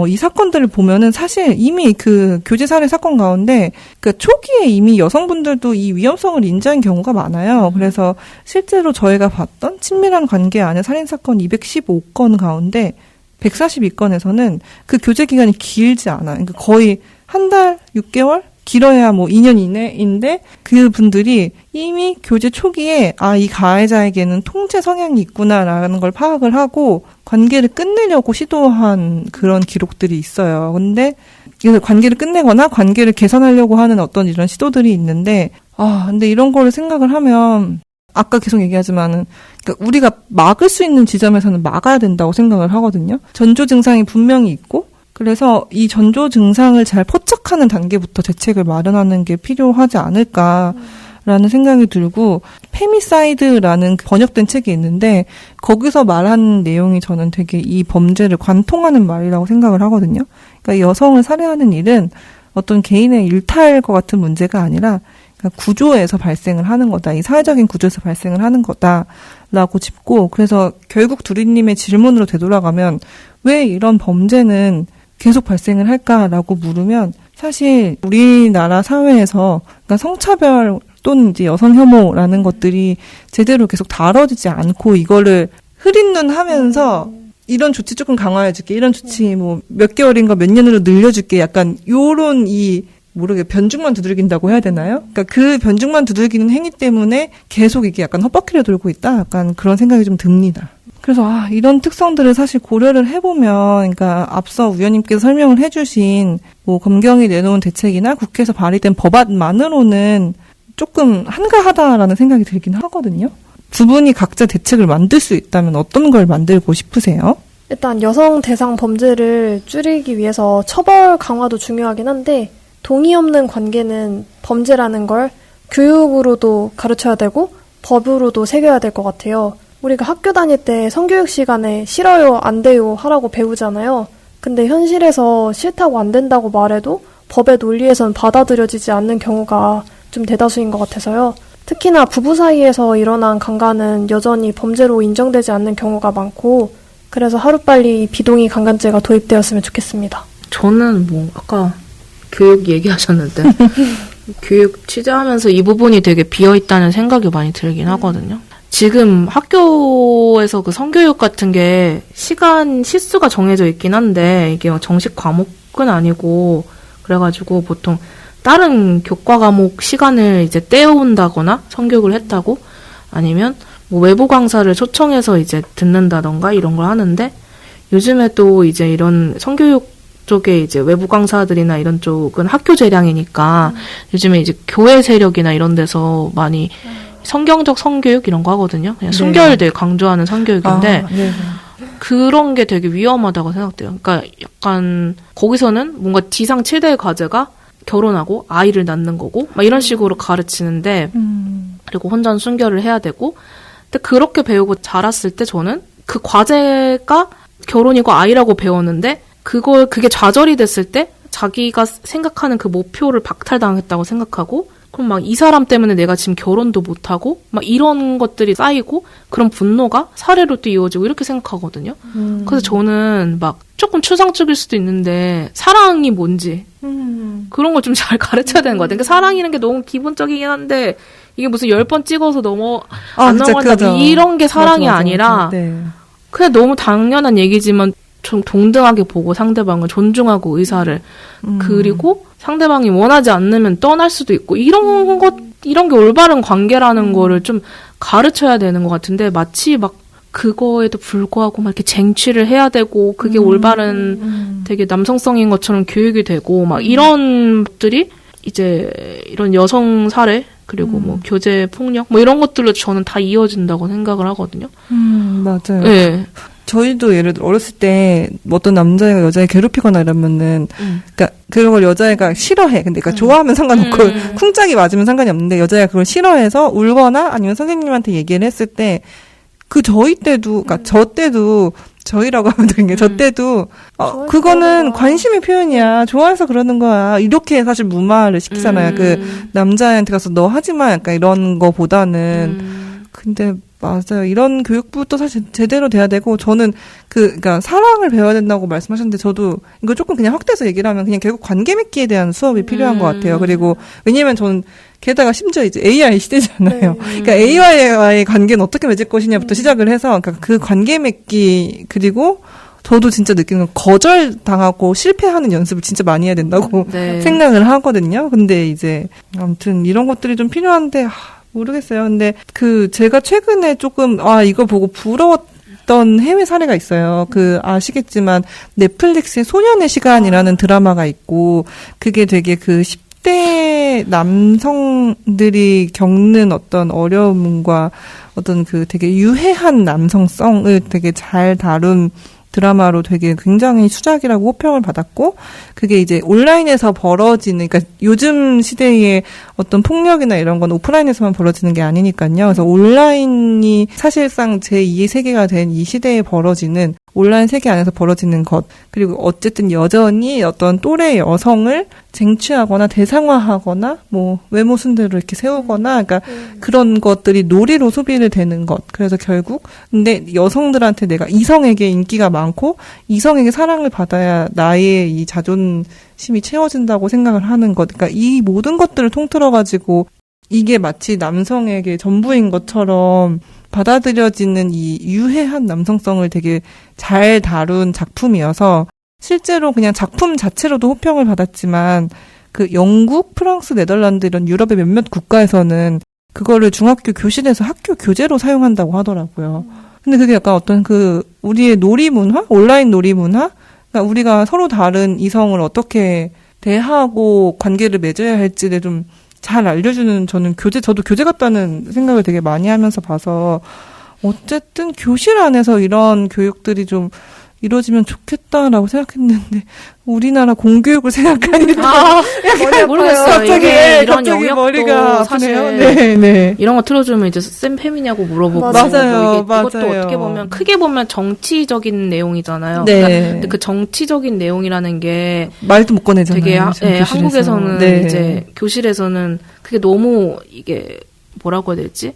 이 사건들을 보면은 사실 이미 그 교제 살해 사건 가운데 그 초기에 이미 여성분들도 이 위험성을 인지한 경우가 많아요. 그래서 실제로 저희가 봤던 친밀한 관계 안에 살인 사건 215건 가운데 142건에서는 그 교제 기간이 길지 않아요. 그러니까 거의 한 달, 6개월? 길어야 2년 이내인데 그분들이 이미 교제 초기에 이 가해자에게는 통제 성향이 있구나라는 걸 파악을 하고 관계를 끝내려고 시도한 그런 기록들이 있어요. 근데 관계를 끝내거나 관계를 개선하려고 하는 어떤 이런 시도들이 있는데, 근데 이런 거를 생각을 하면 아까 계속 얘기하지만은, 그러니까 우리가 막을 수 있는 지점에서는 막아야 된다고 생각을 하거든요. 전조 증상이 분명히 있고, 그래서 이 전조 증상을 잘 포착하는 단계부터 대책을 마련하는 게 필요하지 않을까라는 생각이 들고, 페미사이드라는 번역된 책이 있는데 거기서 말하는 내용이 저는 되게 이 범죄를 관통하는 말이라고 생각을 하거든요. 그러니까 여성을 살해하는 일은 어떤 개인의 일탈과 같은 문제가 아니라 그러니까 구조에서 발생을 하는 거다. 이 사회적인 구조에서 발생을 하는 거다라고 짚고, 그래서 결국 두리님의 질문으로 되돌아가면 왜 이런 범죄는 계속 발생을 할까라고 물으면, 사실 우리나라 사회에서 그러니까 성차별 또는 이제 여성 혐오라는 것들이 제대로 계속 다뤄지지 않고 이거를 흐린 눈 하면서 이런 조치 조금 강화해줄게, 이런 조치 몇 개월인가 몇 년으로 늘려줄게, 약간 요런 변죽만 두들긴다고 해야 되나요? 그러니까 그 변죽만 두들기는 행위 때문에 계속 이게 약간 헛바퀴를 돌고 있다, 약간 그런 생각이 좀 듭니다. 그래서 이런 특성들을 사실 고려를 해보면, 그러니까 앞서 위원님께서 설명을 해주신 검경이 내놓은 대책이나 국회에서 발의된 법안만으로는 조금 한가하다라는 생각이 들긴 하거든요. 두 분이 각자 대책을 만들 수 있다면 어떤 걸 만들고 싶으세요? 일단 여성 대상 범죄를 줄이기 위해서 처벌 강화도 중요하긴 한데 동의 없는 관계는 범죄라는 걸 교육으로도 가르쳐야 되고 법으로도 새겨야 될 것 같아요. 우리가 학교 다닐 때 성교육 시간에 싫어요, 안 돼요 하라고 배우잖아요. 근데 현실에서 싫다고 안 된다고 말해도 법의 논리에선 받아들여지지 않는 경우가 좀 대다수인 것 같아서요. 특히나 부부 사이에서 일어난 강간은 여전히 범죄로 인정되지 않는 경우가 많고 그래서 하루빨리 비동의 강간죄가 도입되었으면 좋겠습니다. 저는 뭐 아까 교육 얘기하셨는데 교육 취재하면서 이 부분이 되게 비어있다는 생각이 많이 들긴 하거든요. 지금 학교에서 그 성교육 같은 게 시간, 시수가 정해져 있긴 한데 이게 정식 과목은 아니고 그래가지고 보통 다른 교과 과목 시간을 이제 떼어온다거나 성교육을 했다고 아니면 뭐 외부 강사를 초청해서 이제 듣는다던가 이런 걸 하는데 요즘에 또 이제 이런 성교육 쪽에 이제 외부 강사들이나 이런 쪽은 학교 재량이니까 요즘에 이제 교회 세력이나 이런 데서 많이 성경적 성교육 이런 거 하거든요. 그냥 순결 되게 강조하는 성교육인데 그런 게 되게 위험하다고 생각돼요. 그러니까 약간 거기서는 뭔가 지상 최대의 과제가 결혼하고 아이를 낳는 거고 막 이런 식으로 가르치는데 그리고 혼전 순결을 해야 되고 근데 그렇게 배우고 자랐을 때 저는 그 과제가 결혼이고 아이라고 배웠는데 그게 좌절이 됐을 때 자기가 생각하는 그 목표를 박탈당했다고 생각하고 그럼 막 이 사람 때문에 내가 지금 결혼도 못하고 막 이런 것들이 쌓이고 그런 분노가 사례로 또 이어지고 이렇게 생각하거든요. 그래서 저는 막 조금 추상적일 수도 있는데 사랑이 뭔지 그런 걸 좀 잘 가르쳐야 되는 것 같아요. 그러니까 사랑이라는 게 너무 기본적이긴 한데 이게 무슨 10번 찍어서 안 넘어간다 이런 게 사랑이 아니라 네. 그냥 너무 당연한 얘기지만 좀 동등하게 보고 상대방을 존중하고 의사를 그리고 상대방이 원하지 않으면 떠날 수도 있고 이런 게 올바른 관계라는 거를 좀 가르쳐야 되는 것 같은데 마치 막 그거에도 불구하고 막 이렇게 쟁취를 해야 되고 그게 올바른 되게 남성성인 것처럼 교육이 되고 막 이런 것들이 이제 이런 여성 살해 그리고 뭐 교제 폭력 뭐 이런 것들로 저는 다 이어진다고 생각을 하거든요. 맞아요. 네. 저희도 예를 들어 어렸을 때 어떤 남자애가 여자애 괴롭히거나 이러면은 그러니까 그런 걸 여자애가 싫어해. 근데 그러니까 좋아하면 상관없고 쿵짝이 맞으면 상관이 없는데 여자애가 그걸 싫어해서 울거나 아니면 선생님한테 얘기를 했을 때 그 저희 때도 그러니까 저 때도 저희라고 하면 되는 게 저 때도 그거는 관심의 표현이야. 좋아해서 그러는 거야. 이렇게 사실 무마를 시키잖아요. 그 남자애한테 가서 너 하지 마. 약간 이런 거보다는 근데 맞아요. 이런 교육부터 사실 제대로 돼야 되고, 저는 그러니까 사랑을 배워야 된다고 말씀하셨는데, 저도 이거 조금 그냥 확대해서 얘기를 하면 그냥 결국 관계 맺기에 대한 수업이 필요한 것 같아요. 그리고, 왜냐면 저는 게다가 심지어 이제 AI 시대잖아요. 그러니까 AI와의 관계는 어떻게 맺을 것이냐부터 시작을 해서, 그러니까 그 관계 맺기, 그리고 저도 진짜 느끼는 건 거절당하고 실패하는 연습을 진짜 많이 해야 된다고 생각을 하거든요. 근데 이제, 아무튼 이런 것들이 좀 필요한데, 모르겠어요. 근데 제가 최근에 조금 이거 보고 부러웠던 해외 사례가 있어요. 아시겠지만 넷플릭스의 소년의 시간이라는 드라마가 있고 그게 되게 10대 남성들이 겪는 어떤 어려움과 어떤 되게 유해한 남성성을 되게 잘 다룬 드라마로 되게 굉장히 수작이라고 호평을 받았고, 그게 이제 온라인에서 벌어지는, 그러니까 요즘 시대의 어떤 폭력이나 이런 건 오프라인에서만 벌어지는 게 아니니까요. 그래서 온라인이 사실상 제2의 세계가 된 이 시대에 벌어지는 온라인 세계 안에서 벌어지는 것, 그리고 어쨌든 여전히 어떤 또래 여성을 쟁취하거나 대상화하거나 뭐 외모 순대로 이렇게 세우거나, 그러니까 그런 것들이 놀이로 소비를 되는 것. 그래서 결국 근데 여성들한테 내가 이성에게 인기가 많고 이성에게 사랑을 받아야 나의 이 자존심이 채워진다고 생각을 하는 것. 그러니까 이 모든 것들을 통틀어가지고 이게 마치 남성에게 전부인 것처럼 받아들여지는 이 유해한 남성성을 되게 잘 다룬 작품이어서 실제로 그냥 작품 자체로도 호평을 받았지만 영국, 프랑스, 네덜란드 이런 유럽의 몇몇 국가에서는 그거를 중학교 교실에서 학교 교재로 사용한다고 하더라고요. 근데 그게 약간 어떤 우리의 놀이 문화? 온라인 놀이 문화? 그러니까 우리가 서로 다른 이성을 어떻게 대하고 관계를 맺어야 할지를 좀 잘 알려주는 저도 교재 같다는 생각을 되게 많이 하면서 봐서 어쨌든 교실 안에서 이런 교육들이 좀 이루어지면 좋겠다라고 생각했는데 우리나라 공교육을 생각하니까 모르겠어요. 갑자기 이게 이런 갑자기 영역도 머리가 사실 아프네요. 네. 이런 거 틀어주면 이제 쌤 팸이냐고 물어보고 맞아요. 이것도 맞아요. 어떻게 보면 크게 보면 정치적인 내용이잖아요. 네. 그러니까 근데 그 정치적인 내용이라는 게 말도 못 꺼내잖아요. 되게 지금 교실에서. 한국에서는 네. 이제 교실에서는 그게 너무 이게 뭐라고 해야 되지?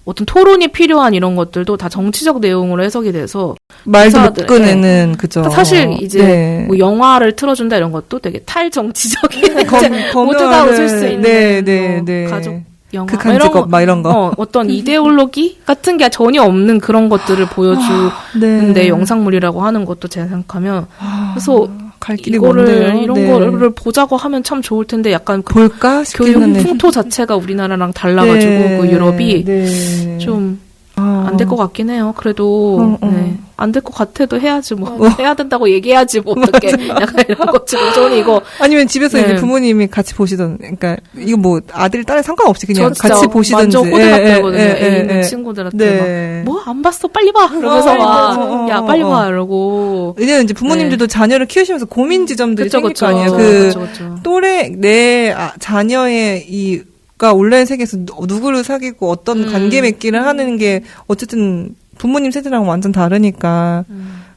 어떤 토론이 필요한 이런 것들도 다 정치적 내용으로 해석이 돼서 말도 못 의사들, 꺼내는 그죠. 사실 이제 네. 뭐 영화를 틀어준다 이런 것도 되게 탈정치적인 이제 모두가 웃을 수 있는 뭐 가족 영화 극한 직업 막 이런 거. 어떤 이데올로기 같은 게 전혀 없는 그런 것들을 보여주는데 네. 영상물이라고 하는 것도 제가 생각하면 그래서 갈 길이 이거를 먼데요. 이런 네. 거를 보자고 하면 참 좋을 텐데 약간 그 볼까 교육 싶기는 해. 풍토 자체가 우리나라랑 달라가지고 네. 그 유럽이 네. 좀 안 될 것 같긴 해요. 그래도 네. 안 될 것 같아도 해야지 뭐 해야 된다고 얘기해야지 뭐 어떻게 약간 이런 것처럼 저는 이거 아니면 집에서 네. 이제 부모님이 같이 보시던 그러니까 이거 뭐 아들 딸 상관없이 그냥 저 진짜 같이 보시던지. 완전 호들갑되거든요. 예, 애 있는 예. 친구들한테 네. 뭐 안 봤어 빨리 봐 이러면서 막 야 빨리 봐 이러고 왜냐면 이제 부모님들도 자녀를 키우시면서 고민 지점들이 그쵸, 생길 그쵸. 거 아니에요. 그쵸. 또래 내 자녀의 가 온라인 세계에서 누구를 사귀고 어떤 관계 맺기를 하는 게 어쨌든 부모님 세대랑 완전 다르니까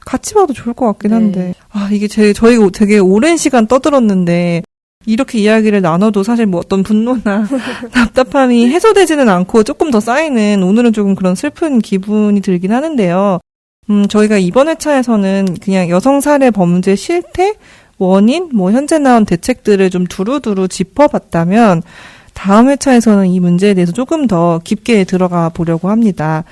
같이 봐도 좋을 것 같긴 한데 이게 저희가 되게 오랜 시간 떠들었는데 이렇게 이야기를 나눠도 사실 뭐 어떤 분노나 답답함이 해소되지는 않고 조금 더 쌓이는 오늘은 조금 그런 슬픈 기분이 들긴 하는데요. 저희가 이번 회차에서는 그냥 여성 살해 범죄 실태, 원인, 뭐 현재 나온 대책들을 좀 두루두루 짚어봤다면 다음 회차에서는 이 문제에 대해서 조금 더 깊게 들어가 보려고 합니다.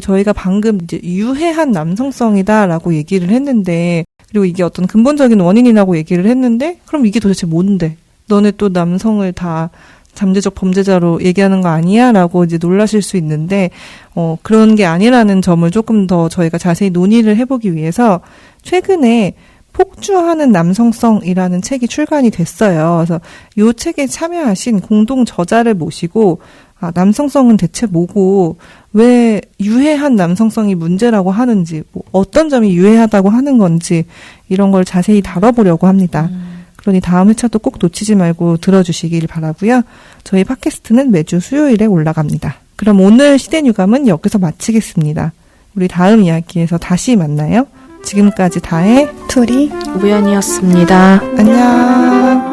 저희가 방금 이제 유해한 남성성이다라고 얘기를 했는데, 그리고 이게 어떤 근본적인 원인이라고 얘기를 했는데, 그럼 이게 도대체 뭔데? 너네 또 남성을 다 잠재적 범죄자로 얘기하는 거 아니야? 라고 이제 놀라실 수 있는데, 그런 게 아니라는 점을 조금 더 저희가 자세히 논의를 해보기 위해서 최근에 폭주하는 남성성이라는 책이 출간이 됐어요. 그래서 이 책에 참여하신 공동 저자를 모시고 남성성은 대체 뭐고 왜 유해한 남성성이 문제라고 하는지 뭐 어떤 점이 유해하다고 하는 건지 이런 걸 자세히 다뤄보려고 합니다. 그러니 다음 회차도 꼭 놓치지 말고 들어주시길 바라고요. 저희 팟캐스트는 매주 수요일에 올라갑니다. 그럼 오늘 시대뉴감은 여기서 마치겠습니다. 우리 다음 이야기에서 다시 만나요. 지금까지 다혜, 둘이 우연이었습니다. 안녕.